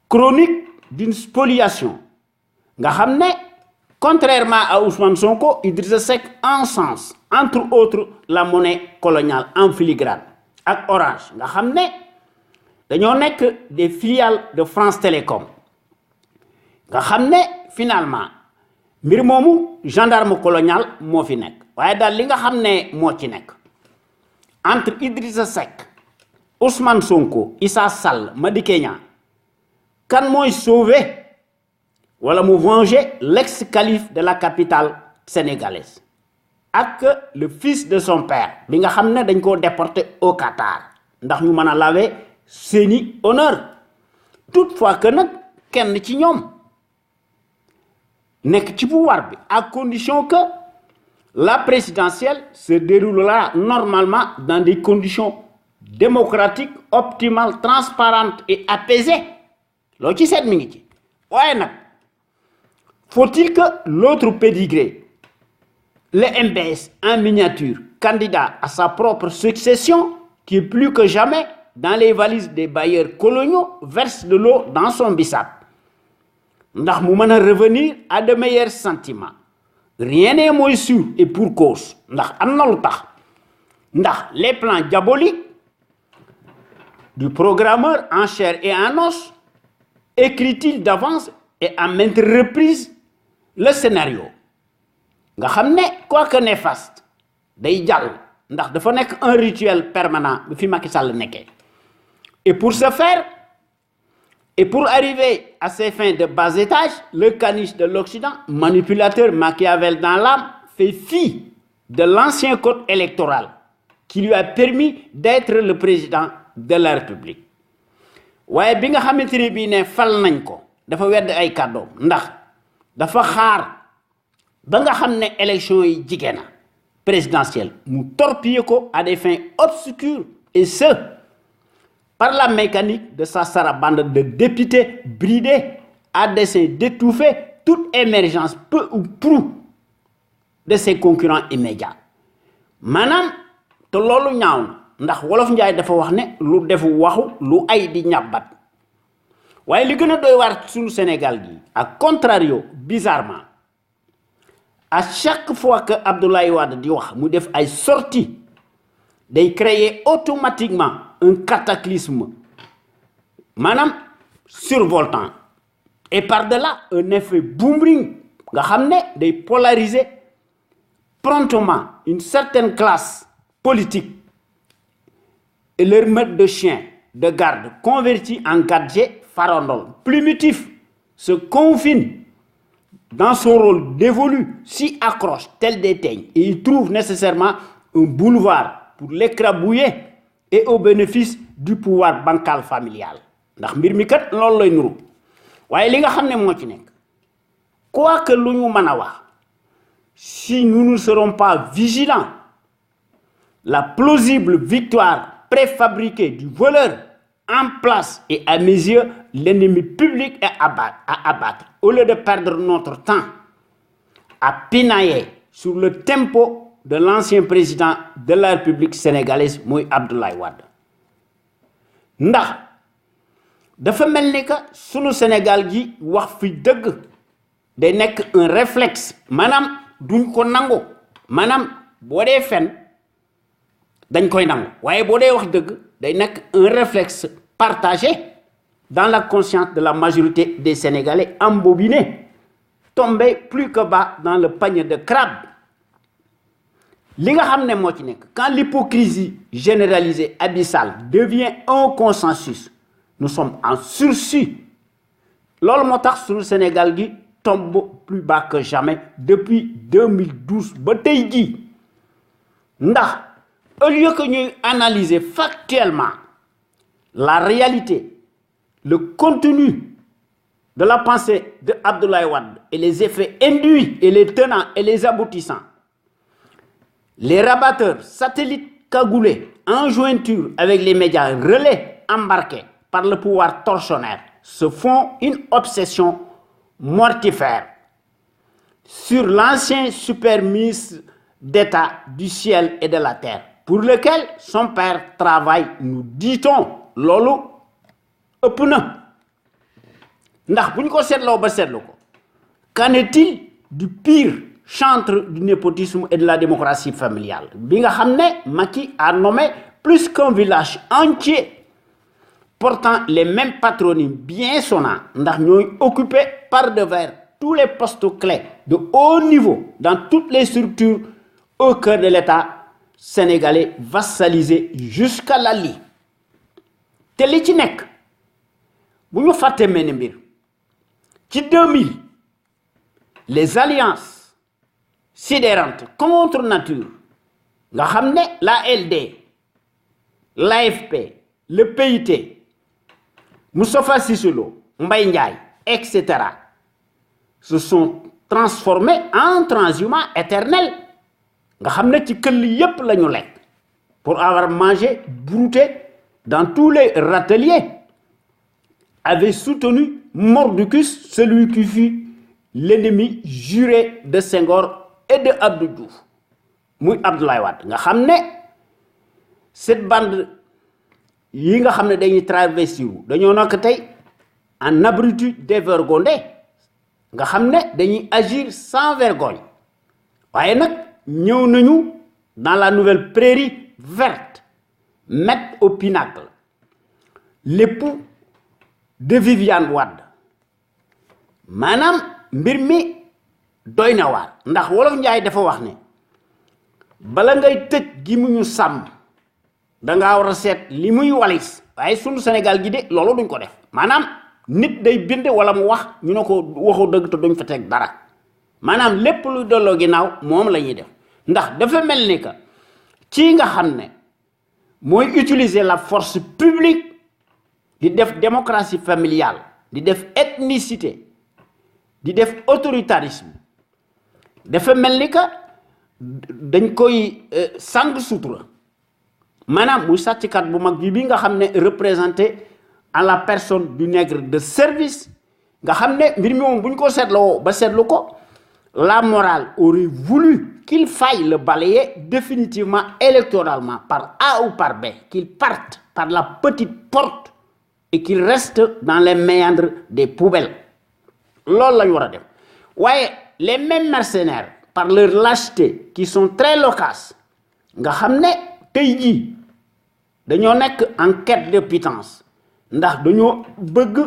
chronique d'une spoliation nga xam ne contrairement à Ousmane Sonko Idrissa Seck encense entre autres la monnaie coloniale en filigrane ak Orange nga xam ne dañoo nekk des filiales de France Télécom nga xam ne finalement mbir moomu gendarme colonial moo fi nekk waaye daal li nga xam ne moo ci nekk entre Idrissa Seck Ousmane Sonko Issa Sall Madické Niang kan mooy sauver wala mu venger l'ex-calife de la capitale sénégalaise ak le fils de son père bi nga xam ne dañ koo déporté au Qatar ndax ñu mën a laver seeni honneur toutefois que nag kenn ci ñoom nekk ci pouvoir bi à condition que la présidentielle se déroulera normalement dans des conditions démocratiques optimales transparentes et apaisées loo ci seet mi ngi ci waaye nag faut-il que l'autre pédigré le MBS en miniature candidat à sa propre succession qui est plus que jamais dans les valises des bailleurs coloniaux verse de l'eau dans son bissap ndax mu mën a revenir à de meilleurs sentiments rien n'est moins sûr et pour cause ndax am na lu tax ndax les plans diaboliques du programmeur en chair et en os écrit-il d'avance et à maintes reprises le scénario nga xam ne quoique néfaste day jàll ndax dafa nekk un rituel permanent bi fi Macky Sall nekkee et pour ce faire et pour arriver à ces fins de bas étage le caniche de l'Occident manipulateur Machiavel dans l'âme fait fi de l'ancien code électoral qui lui a permis d'être le président de la République waaye bi nga xamante ne bii ne fal nañ ko dafa wedd ay kàddoom ndax dafa xaar ba nga xam ne élection yi jige na présidentielle mu torpiller ko à des fins obscures et ce par la mécanique de sa sarabande de députés bridés à dessein d'étouffer toute émergence peu ou prou de ses concurrents immédiats maanaam te loolu ñaaw na ndax wolof njaay dafa wax ne lu defu waxu lu ay di ñàbbat waaye li gën a doy waar suñu Sénégal gi à contrario bizarrement à chaque fois que Abdoulaye Wade di wax mu def ay sorties day créer automatiquement un cataclysme maanaam survoltant et par-delà un effet boomerang nga xam ne day polariser promptement une certaine classe politique et leur maître de chien de garde converti en gadget farandole primitif se confine dans son rôle dévolu, s'y accroche tel des teignes et il trouve nécessairement un boulevard pour l'écrabouiller et au bénéfice du pouvoir bancal familial ndax mbir mi kat loolu lay nuru waaye li nga xam ne moo ci nekk quoi que lu ñu mën a wax si nous ne serons pas vigilants la plausible victoire préfabriquée du voleur en place est à mes yeux l'ennemi public est à abattre au lieu de perdre notre temps à pinailler sur le tempo de l'ancien président de la République sénégalaise muy Abdoulaye Wade ndax dafa mel ni que sunu Sénégal gi wax fi dëgg day nekk un réflexe maanaam duñ ko nangu maanaam boo dee fen dañ koy nangu waaye boo dee wax dëgg day nekk un réflexe partagé dans la conscience de la majorité des Sénégalais embobinés tombés plus que bas dans le panier de crabe li nga xam ne moo ci nekk quand l'hypocrisie généralisée abyssale devient un consensus nous sommes en sursis loolu moo tax sunu Sénégal gi tombe plus bas que jamais depuis 2012 ba tey jii ndax au lieu que ñuy analyser factuellement la réalité le contenu de la pensée de Abdoulaye Wade et les effets induits et les tenants et les aboutissants les rabatteurs satellites cagoulés en jointure avec les médias relais embarqués par le pouvoir tortionnaire se font une obsession mortifère sur l'ancien super ministre d'État du ciel et de la terre pour lequel son père travaille nous dit-on loolu ëpp na ndax bu ñu ko seetloo ba seetlu ko qu'en est-il du pire chantre du népotisme et de la démocratie familiale bi nga xam ne Macky a nommé plus qu'un village entier portant les mêmes patronymes bien sonnants ndax ñooy occupé par devers tous les postes clés de haut niveau dans toutes les structures au cœur de l'État sénégalais vassalisé jusqu'à la lie te li ci nekk bu ñu fàtte mel ni mbir ci 2000 les alliances sidérantes contre nature nga xam ne l'ALD l'AFP le PIT Moustapha Cissé Lo Mbaye Ndiaye etc. se sont transformés en transhumants éternels nga xam ne ci këll yépp la ñu lekk pour avoir mangé brouté dans tous les râteliers avait soutenu mordicus celui qui fut l'ennemi juré de Senghor et de Abdou Diouf muy Abdoulaye Wade nga xam ne cette bande yi nga xam ne dañuy travestir dañoo nekk tey en abrutis dévergondés nga xam ne dañuy agir sans vergogne waaye nag ñëw nañu dans la nouvelle prairie verte mettre au pinacle l'époux de Viviane Wade maanaam mbir mi doy na waar ndax wolof njaay dafa wax ne bala ngay tëj gi mu ñu sàmm dangaa war a seet li muy walis waaye sunu Sénégal gi de loolu duñ ko def maanaam nit day bind wala mu wax ñu ne ko waxu dëgg te duñ fa teg dara maanaam lépp luy delloo ginnaaw moom la ñuy def ndax dafa mel ni que ci nga xam ne mooy utiliser la force publique di def démocratie familiale di def ethnicité di def autoritarisme dafa mel ni que dañ koy sang sutura maanaam muy sàcckat bu mag bi nga xam ne représenté à la personne du nègre de service nga xam ne mbir mi moom bu ñu ko seetloo ba seetlu ko la morale aurait voulu qu'il faille le balayer définitivement électoralement par A ou par B, qu'il parte par la petite porte et qu'il reste dans les méandres des poubelles. Loolu la ñu war a def waaye les mêmes mercenaires par leur lâcheté qui sont très loquaces nga xam ne tey jii dañoo nekk en quête de pitance ndax dañoo bëgg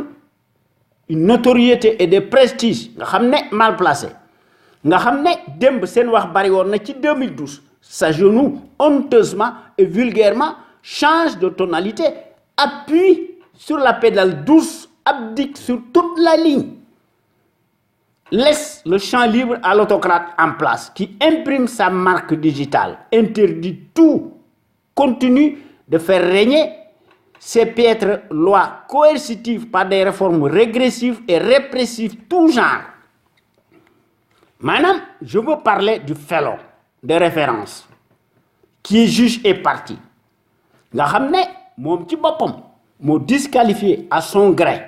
une notoriété et des prestiges nga xam ne mal placé nga xam ne démb seen wax bari woon na ci 2012 s'agenouille honteusement et vulgairement change de tonalité appuie sur la pédale douce abdique sur toute la ligne laisse le champ libre à l'autocrate en place qui imprime sa marque digitale interdit tout continue de faire régner ces piètres lois coercitives par des réformes régressives et répressives tout genre. Maintenant, je veux parler du félon de référence qui est juge et partie. Nga xam ne moom ci boppam moo disqualifié à son gré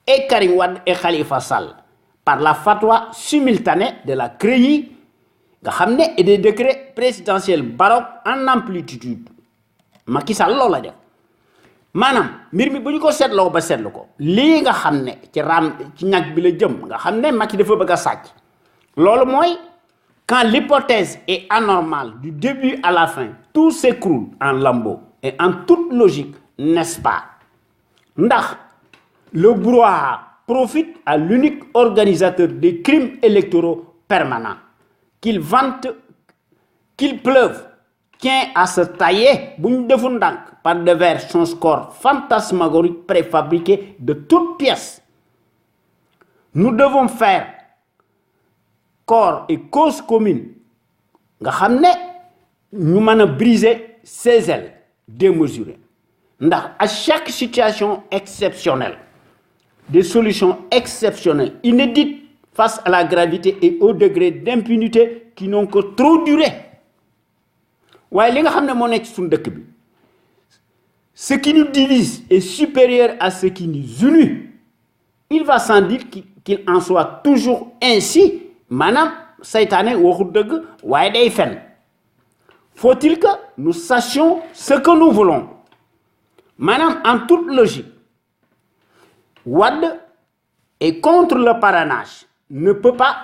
et Karim Wade et Khalifa Sall par la fatwa simultanée de la CREI nga xam ne et des décrets présidentiels baroques en amplitude Macky Sall loolu la def maanaam mbir mi bu ñu ko seetloo ba seetlu ko lii nga xam ne ci ram ci ñag bi la jëm nga xam ne Macky dafa bëgg a sàcc loolu mooy quand l'hypothèse est anormale du début à la fin tout s'écroule en lambeaux et en toute logique n'est-ce pas ndax le brouhaha profite à l'unique organisateur des crimes électoraux permanents qu'il vante qu'il pleuve tient à se tailler bu ñu deful ndànk par devers son score fantasmagorique préfabriqué de toutes pièces. Nous devons faire corps et cause commune nga xam ne ñu mën a briser ses ailes démesurées ndax à chaque situation exceptionnelle des solutions exceptionnelles inédites face à la gravité et au degré d'impunité qui n'ont que trop duré waaye li nga xam ne moo nekk ci suñu dëkk bi ce qui nous divise est supérieur à ce qui nous unit il va sans dire qu'il en soit toujours ainsi maanaam saytaane waxu dëgg waaye day fen faut-il que nous sachions ce que nous voulons maanaam en toute logique Wade est contre le parrainage ne peut pas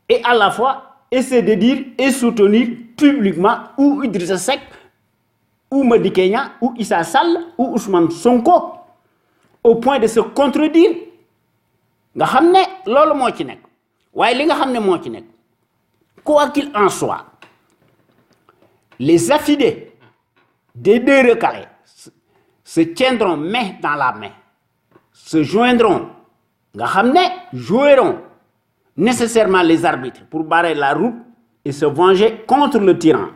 et à la fois essayer de dire et soutenir publiquement ou Idrissa Seck ou Madické Niang ou Issa Sall ou Ousmane Sonko au point de se contredire nga xam ne loolu moo ci nekk waaye li nga xam ne moo ci nekk quoi qu'il en soit les affidés des deux recalés se tiendront main dans la main se joindront nga xam ne joueront nécessairement les arbitres pour barrer la route et se venger contre le tyran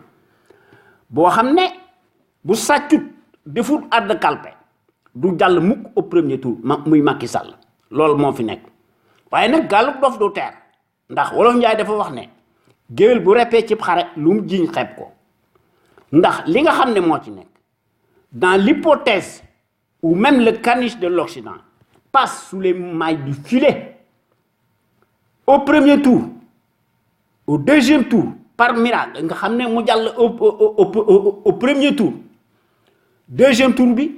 boo xam ne bu sàccut defut àdd kalpe du jàll mukk au premier tour muy Macky Sall loolu moo fi nekk waaye nag gàllub dof du teer ndax wolof Njaay dafa wax ne géwél bu reppee cib xare lu mu jiñ xeeb ko ndax li nga xam ne moo ci nekk dans l'hypothèse où même le caniche de l'Occident passe sous les mailles du filet au premier tour au deuxième tour par miracle nga xam ne mu jàll au premier tour deuxième tour bi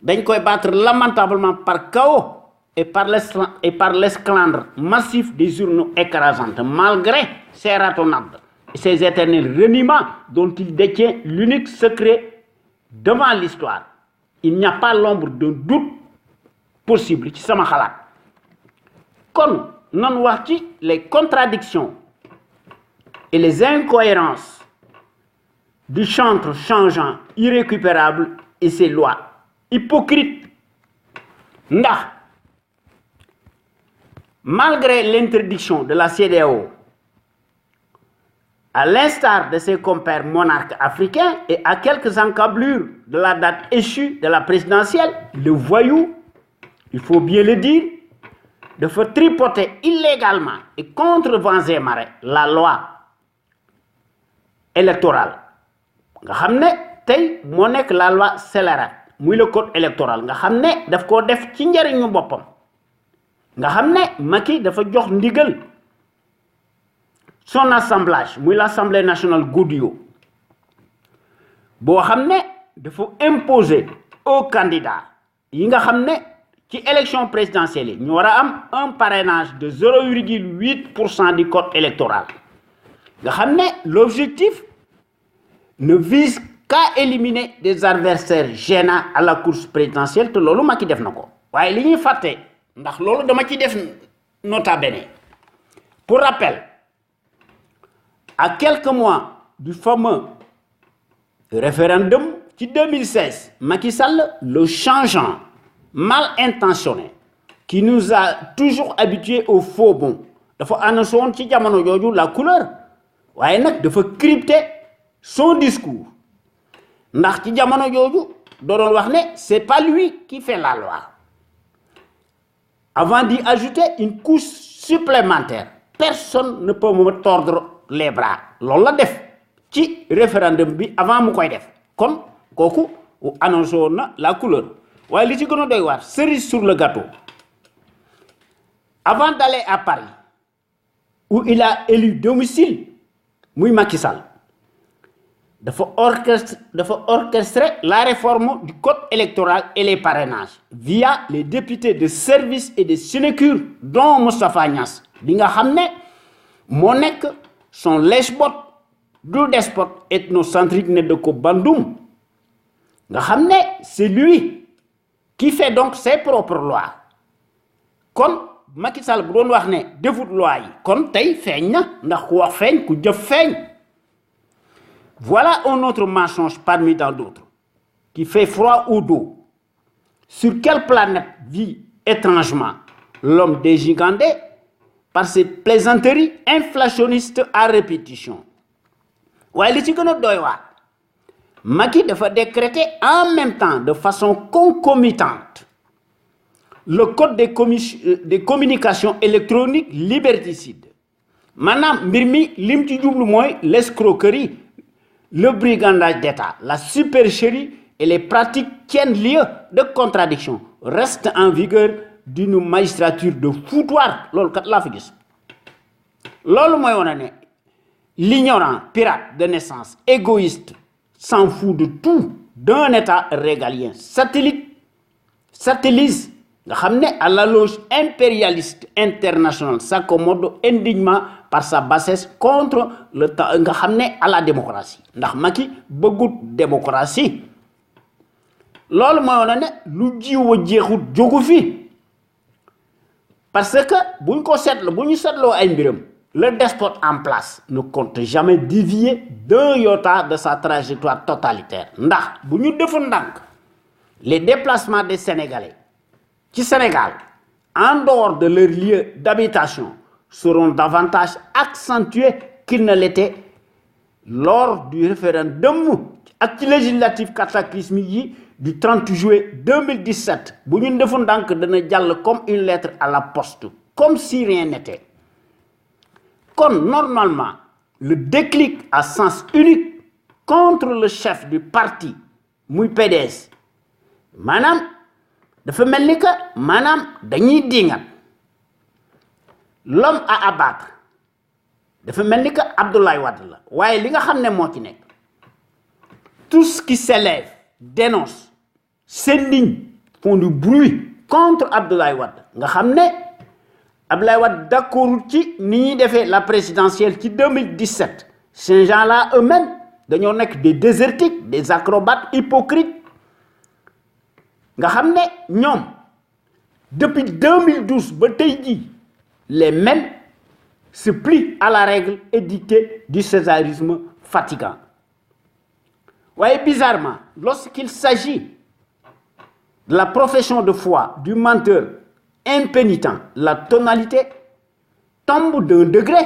dañ koy battre lamentablement par chaos et par l'esclandre massif des urnes écrasantes malgré ses ratonnades et ses éternels reniements dont il détient l'unique secret devant l'histoire il n'y a pas l'ombre d'un doute possible ci sama xalaat kon nan wax ci les contradictions et les incohérences du chantre changeant irrécupérable et ses lois hypocrites ndax malgré l'interdiction de la CEDEAO à l'instar de ses compères monarques africains et à quelques encablures de la date échue de la présidentielle le voyou il faut bien le dire dafa tripoter illégalement et contre vents et marées la loi électorale nga xam ne tey moo nekk la loi scélérate muy le code électoral nga xam ne daf koo def ci njariñu boppam nga xam ne Macky dafa jox ndigal son assemblage muy l'Assemblée nationale Goudyo boo xam ne dafa imposer aux candidats yi nga xam ne ci élection présidentielle yi ñu war a am un parrainage de 0,8% du code électoral nga xam ne l'objectif ne vise qu'à éliminer des adversaires gênants à la course présidentielle te loolu Macky def na ko waaye li ñuy fàtte ndax loolu dama ci def nota bene pour rappel à quelques mois du fameux référendum ci 2016 Macky Sall le changeant mal intentionné qui nous a toujours habitués au faux bon dafa annoncé woon ci jamono jooju la couleur waaye nag dafa crypter son discours ndax ci jamono jooju doon wax ne c'est pas lui qui fait la loi avant d'y ajouter une couche supplémentaire personne ne peut me tordre les bras loolu la def ci référendum bi avant mu koy def kon kooku annoncé woon na la couleur waaye li ci gën a doy waar cerise sur le gâteau avant d'aller à Paris où il a élu domicile muy Macky Sall dafa orchestrer la réforme du code électoral et les parrainages via les députés de service et de sinécure dont Moustapha Niasse bi nga xam ne moo nekk son lèche-botte du despote ethnocentrique ne de ko Bandoum nga xam ne c'est lui qui fait donc ses propres lois kon Macky Sall bu doon wax ne defut loi yi kon tey feeñ na ndax ku wax feeñ ku jëf feeñ. Voilà un autre mensonge parmi tant d'autres qui fait froid au dos. Sur quelle planète vit étrangement l'homme dégingandé par ses plaisanteries inflationnistes à répétition? waaye li ci gën a doy waar Macky dafa décréter en même temps de façon concomitante le code des communications électroniques liberticide maanaam mbir mi lim ci jublu mooy l'escroquerie le brigandage d'État, la supercherie et les pratiques tiennent lieu de contradiction restent en vigueur d'une magistrature de foutoir loolu kat laa fi gis loolu mooy wane ne l'ignorant pirate de naissance égoïste s'en fout de tout d'un État régalien satellise nga xam ne à la loge impérialiste internationale s'accommode indignement par sa bassesse contre le temps nga xam ne à la démocratie ndax Macky bëggut démocratie loolu mooy wane ne lu jiw a jeexut jógu fi parce que buñ ko seetlu bu ñu seetloo ay mbiram le despote en place ne compte jamais dévier d'un iota de sa trajectoire totalitaire ndax bu ñu defoon ndànk les déplacements des Sénégalais ci Sénégal en dehors de leur lieu d'habitation seront davantage accentués qu'ils ne l'étaient lors du référendum ak ci législatif cataclysmique yi du 30 juillet 2017 bu ñu defoon ndànk dana jàll comme une lettre à la poste comme si rien n'était kon normalement le déclic à sens unique contre le chef du parti muy PDS maanaam dafa mel ni que maanaam dañuy dingat l'homme à abattre dafa mel ni que Abdoulaye Wade la waaye li nga xam ne moo ci nekk tout ce qui s'élève dénonce s'indigne font du bruit contre Abdoulaye Wade nga xam ne Abdoulaye Wade d'accord ci ni ñuy defee la présidentielle ci 2017 ces gens-là eux-mêmes dañoo nekk des désertiques des acrobates hypocrites nga xam ne ñoom depuis 2012 ba tey jii les mêmes se plient à la règle édictée du césarisme fatigant waaye bizarrement lorsqu'il s'agit de la profession de foi du menteur impénitent la tonalité tombe d'un degré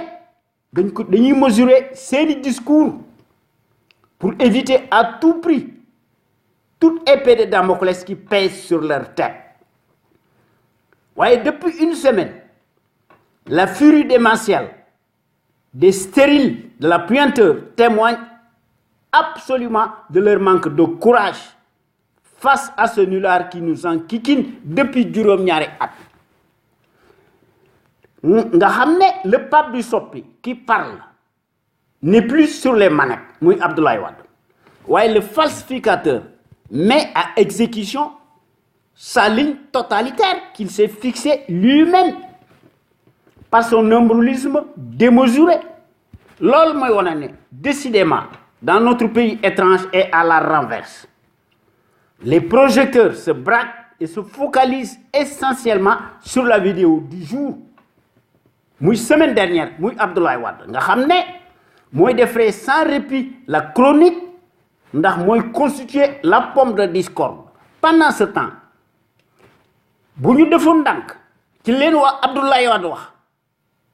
dañuy mesurer seeni discours pour éviter à tout prix toute épée de Damoclès qui pèse sur leur tête waaye depuis une semaine la furie démentielle des stériles de la puanteur témoigne absolument de leur manque de courage face à ce nulard qui nous enquiquine depuis juróom-ñaari at. Nga xam ne le pape du soppi qui parle n'est plus sur les manettes muy Abdoulaye Wade waaye le falsificateur met à exécution sa ligne totalitaire qu'il s'est fixée lui-même par son nombrilisme démesuré. Loolu mooy wane ne décidément dans notre pays étrange et à la renverse les projecteurs se braquent et se focalisent essentiellement sur la vidéo du jour muy semaine dernière muy Abdoulaye Wade nga xam ne mooy défrayer sans répit la chronique ndax mooy constituer la pomme de discorde. Pendant ce temps bu ñu defoon ndànk ci leen waa Abdoulaye Wade wax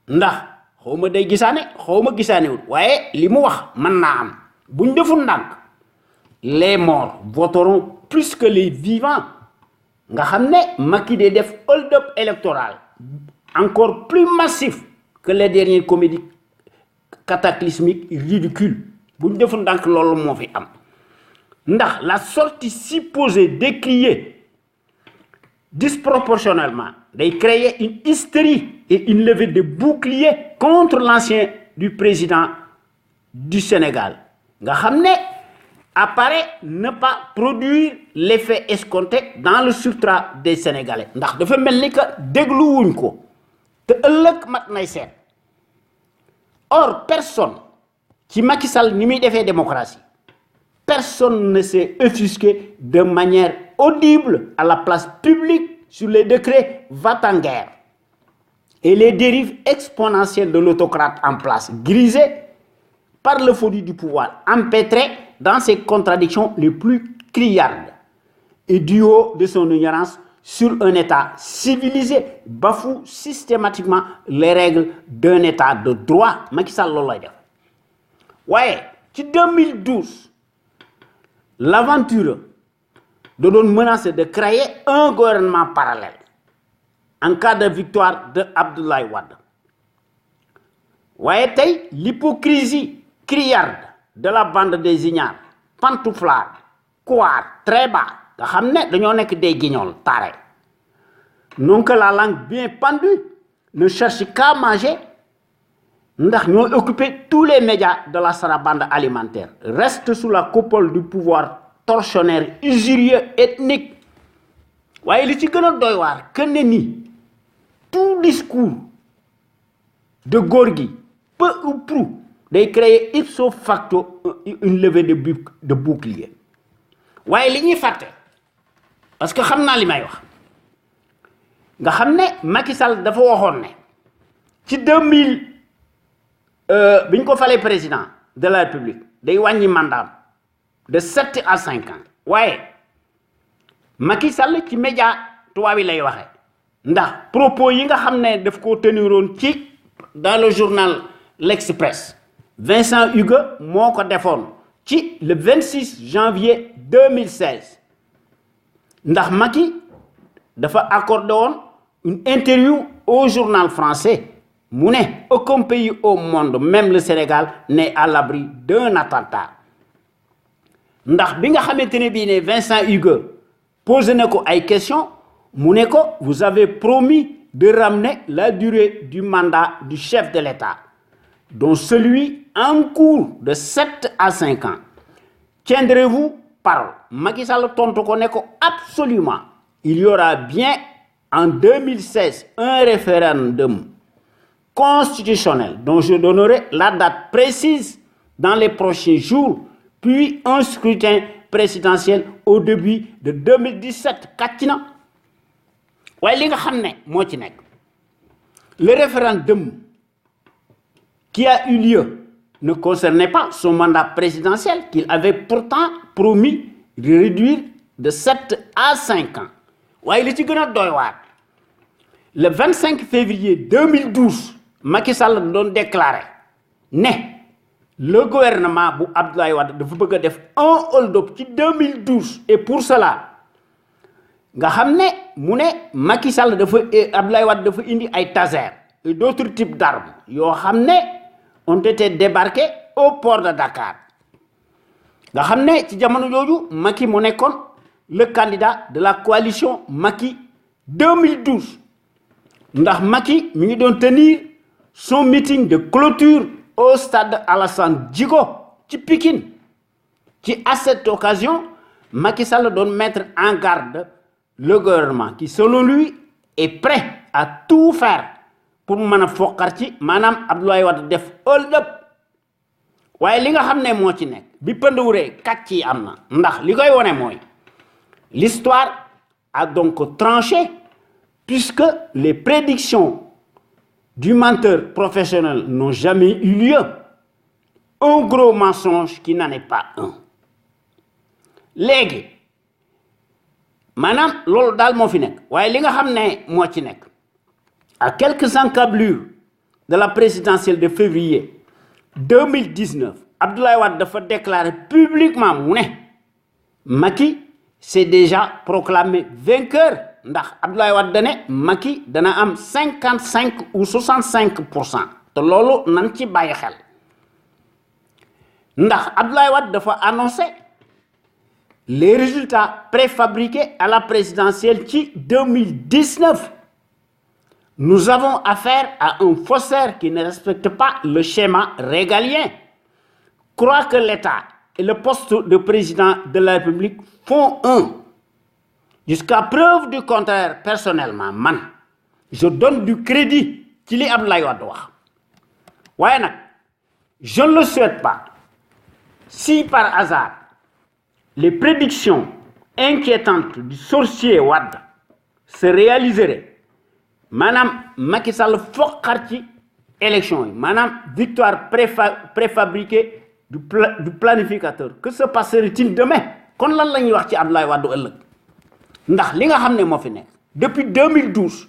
ndax xawma day gisaane xawma gisaanewul waaye li mu wax mën naa am bu ñu defoon ndànk les morts voteront plus que les vivants nga xam ne Macky day def hold-up électoral encore plus massif que les dernières comédies cataclysmiques ridicules bu ñu defoon ndànk loolu moo fi am ndax la sortie supposée décriée disproportionnellement day créer une hystérie et une levée de boucliers contre l'ancien du président du Sénégal nga xam ne apparaît ne pas produire l'effet escompté dans le substrat des Sénégalais ndax dafa mel ni que dégluwuñ ko te ëllëg mat nay seet. Or personne ci Macky Sall ni muy defee démocratie personne ne s'est offusqué de manière audible à la place publique sur les décrets va-t-en-guerre et les dérives exponentielles de l'autocrate en place, grisé par l'euphorie du pouvoir, empêtré dans ses contradictions les plus criardes et du haut de son ignorance sur un État civilisé bafoue systématiquement les règles d'un État de droit. Macky Sall loolu lay def waaye ci 2012 l'aventureux da doon menacer de créer un gouvernement parallèle en cas de victoire de Abdoulaye Wade waaye tey l'hypocrisie criarde de la bande des ignares pantouflards couards très bas nga xam ne dañoo nekk des guignols tarés non que la langue bien pendue ne cherche qu'à manger ndax ñoo occupé tous les médias de la sarabande alimentaire reste sous la coupole du pouvoir tortionnaire usurier ethnique waaye li ci gën a doy waar que ne ni tout discours de góor gi peu ou prou day créer ipso facto une levée de bouclier waaye li ñuy fàtte parce que xam naa li may wax nga xam ne Macky Sall dafa waxoon ne ci 2000 bi ñu ko falee président de la République day wàññi mandat de 7 à 5 ans waaye Macky Sall ci média tubaab yi lay waxee ndax propos yi nga xam ne daf ko teniroon ci dans le journal L'Express Vincent Hugo moo ko defoon ci le 26 janvier 2016 ndax Macky dafa accordé woon une interview au journal français mu ne aucun pays au monde même le Sénégal n'est à l'abri d'un attentat ndax bi nga xamante ne bii ne Vincent Hugo posé na ko ay questions mu ne ko vous avez promis de ramener la durée du mandat du chef de l'État dont celui en cours de 7 à 5 ans tiendrez-vous parole Macky Sall tontu ko ne ko absolument il y aura bien en 2016 un référendum constitutionnel dont je donnerai la date précise dans les prochains jours puis un scrutin présidentiel au début de 2017 kàcc na waaye li nga xam ne moo ci nekk le référendum qui a eu lieu ne concernait pas son mandat présidentiel qu'il avait pourtant promis de réduire de 7 à 5 ans waaye li ci gën a doy waar le 25 février 2012 Macky Sall doon déclaré ne le gouvernement bu Abdoulaye Wade dafa bëgg a def un hold-up ci 2012 et pour cela nga xam ne mu ne Macky Sall dafa Abdoulaye Wade dafa indi ay taser et d'autres types d'armes yoo xam ne ont été débarqués au port de Dakar nga xam ne ci jamono jooju Macky mu nekkoon le candidat de la coalition Macky 2012 ndax Macky mi ngi doon tenir son meeting de clôture au stade Alassane Djigo ci Pikine ci à cette occasion Macky Sall doon mettre en garde le gouvernement qui selon lui est prêt à tout faire pour mën a foqar ci maanaam Abdoulaye Wade def hold up waaye li nga xam ne moo ci nekk bi pëndwuree kàcc yi am na ndax li koy wone mooy l'histoire a donc tranché puisque les prédictions du menteur professionnel n'ont jamais eu lieu. Un gros mensonge qui n'en est pas un. Léegi maanaam loolu daal moo fi nekk waaye li nga xam ne moo ci nekk à quelques encablures de la présidentielle de février 2019 Abdoulaye Wade dafa déclaré publiquement mu ne Macky s'est déjà proclamé vainqueur ndax Abdoulaye Wade dane Macky dana am 55 ou 65% te loolu nan ci bàyyi xel ndax Abdoulaye Wade dafa annoncé les résultats préfabriqués à la présidentielle ci 2019. Nous avons affaire à un faussaire qui ne respecte pas le schéma régalien. Croit que l'État et le poste de président de la République font un. Jusqu'à preuve du contraire, personnellement, man, je donne du crédit ci li Abdoulaye Wade wax. Waaye nag, je ne le souhaite pas. Si par hasard, les prédictions inquiétantes du sorcier Wade se réaliseraient, maanaam Macky Sall foqar ci élection yi maanaam victoire préfabriquée du planificateur que se passerait-il demain kon lan la ñuy wax ci Abdoulaye Wade ëllëg ndax li nga xam ne moo fi nekk depuis 2012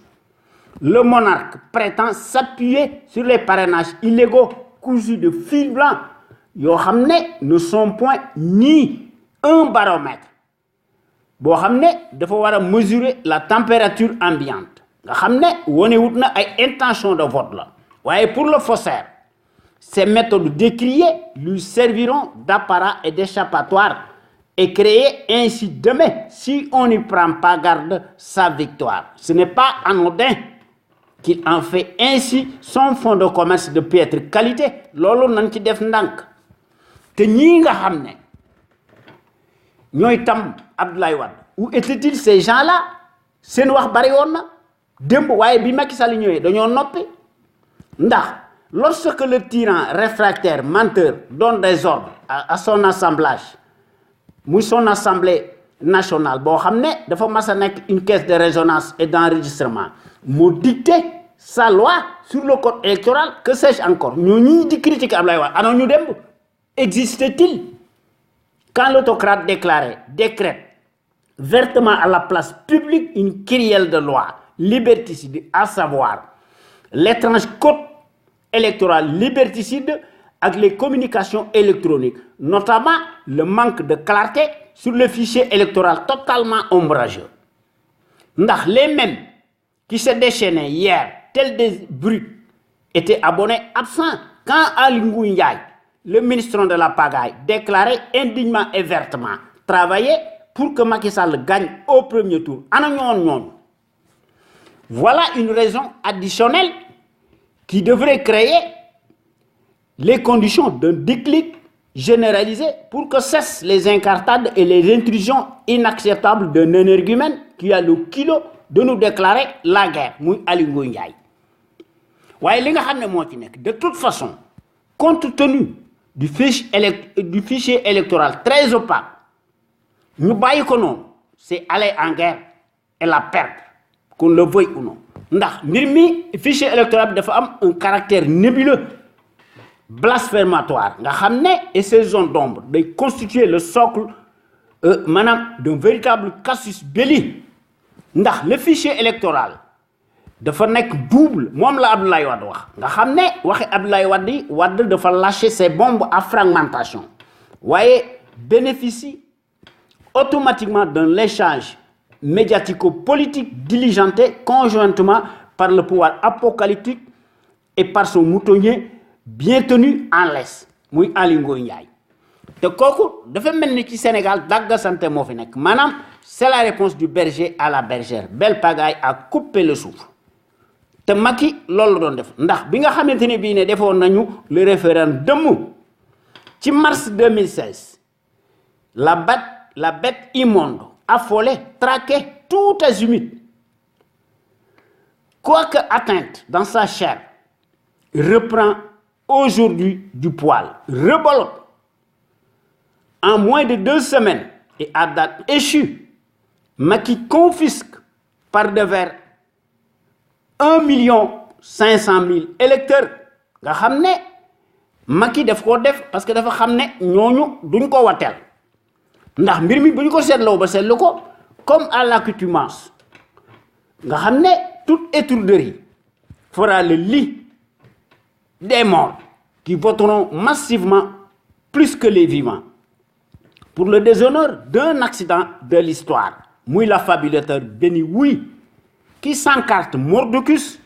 le monarque prétend s'appuyer sur les parrainages illégaux cousus de fil blanc yoo xam ne sont point ni un baromètre boo xam ne dafa war a mesurer la température ambiante nga xam ne wone wut na ay intention de vote la waaye pour le faussaire ces méthodes décriées lui serviront d'apparat et d'échappatoire et créer ainsi demain si on n'y prend pas garde sa victoire. Ce n'est pas anodin qu'il en fait ainsi son fonds de commerce de piètre qualité loolu nañ ci def ndànk te ñii nga xam ne ñooy tam Abdoulaye Wade où étaient-ils ces gens-là seen wax bari woon na démb waaye bi Macky Sall ñëwee dañoo noppi ndax lorsque le tyran réfractaire menteur donne des ordres à son assemblage muy son assemblée nationale boo xam ne dafa mas a nekk une caisse de résonance et d'enregistrement moo dicté sa loi sur le code électoral que sais-je encore ñoo ñii di critiquer Abdoulaye Wade ana ñu démb existe-t-il quand l'autocrate décrète vertement à la place publique une kyrielle de loi liberticide, à savoir l'étrange code électoral liberticide avec les communications électroniques, notamment le manque de clarté sur le fichier électoral totalement ombrageux. Ndax les mêmes qui se déchaînaient hier, tels des brutes, étaient abonnés absents quand Aly Ngouille Ndiaye, le ministre de la pagaille, déclarait indignement et vertement travailler pour que Macky Sall gagne au premier tour. Ana ñoon. Voilà une raison additionnelle qui devrait créer les conditions d'un déclic généralisé pour que cessent les incartades et les intrusions inacceptables d'un énergumène qui a le kilo de nous déclarer la guerre, muy Aly Ngouille Ndiaye. waaye li nga xam ne moo ci nekk de toute façon compte tenu du fichier électoral très opaque ñu bàyyi ko noonu c'est aller en guerre et la perdre qu'on le veuille ou non ndax mbir mi fichier électoral bi dafa am un caractère nébuleux blasphématoire nga xam ne et ces zones d'ombre day constituer le socle maanaam d'un véritable casus belli ndax le fichier électoral dafa nekk double moom la Abdoulaye Wade wax nga xam ne waxi Abdoulaye Wade dafa lâcher ses bombes à fragmentation waaye bénéficie automatiquement d'un échange médiatico-politique diligenté conjointement par le pouvoir apocalyptique et par son moutonnier bien tenu en laisse muy Aly Ngouille Ndiaye te kooku dafa mel ni ci Sénégal dagga sante moo fi nekk maanaam c'est la réponse du berger à la bergère belle pagaille à couper le souffle te Macky loolu la doon def ndax bi nga xamante ne bii ne defoon nañu le référendum ci mars 2016 la bête immonde affolée traquée tout azimut quoique atteinte dans sa chair reprend aujourd'hui du poil rebolote en moins de 2 semaines et à date échue Macky confisque par devers 1,5 million électeurs nga xam ne Macky daf koo def parce que dafa xam ne ñooñu duñ ko wateel ndax mbir mi bu ñu ko seetloo ba seetlu ko comme à l'accoutumance nga xam ne toute étourderie fera le lit des morts qui voteront massivement plus que les vivants pour le déshonneur d'un accident de l'histoire muy l'affabulateur Béni Wuy qui s'encarte mordicus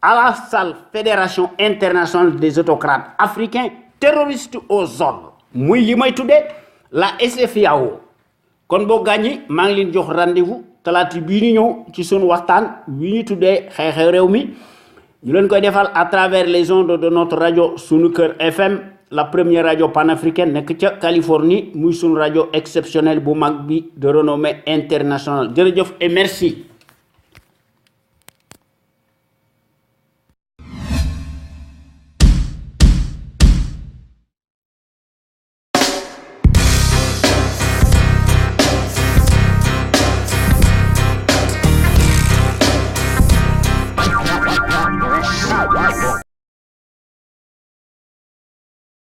à la sale fédération internationale des autocrates africains terroristes aux ordres muy li may tuddee la SFIAO kon boo gàññi maa ngi leen jox rendez-vous talaata bii ñu ñëw ci sunu waxtaan wi ñu tuddee xew-xew réew mi ñu leen koy defal à travers les ondes de notre radio Sunu Kër FM la première radio panafricaine nekk ca Californie muy sunu radio exceptionnelle bu mag bi de renommée internationale jërëjëf et merci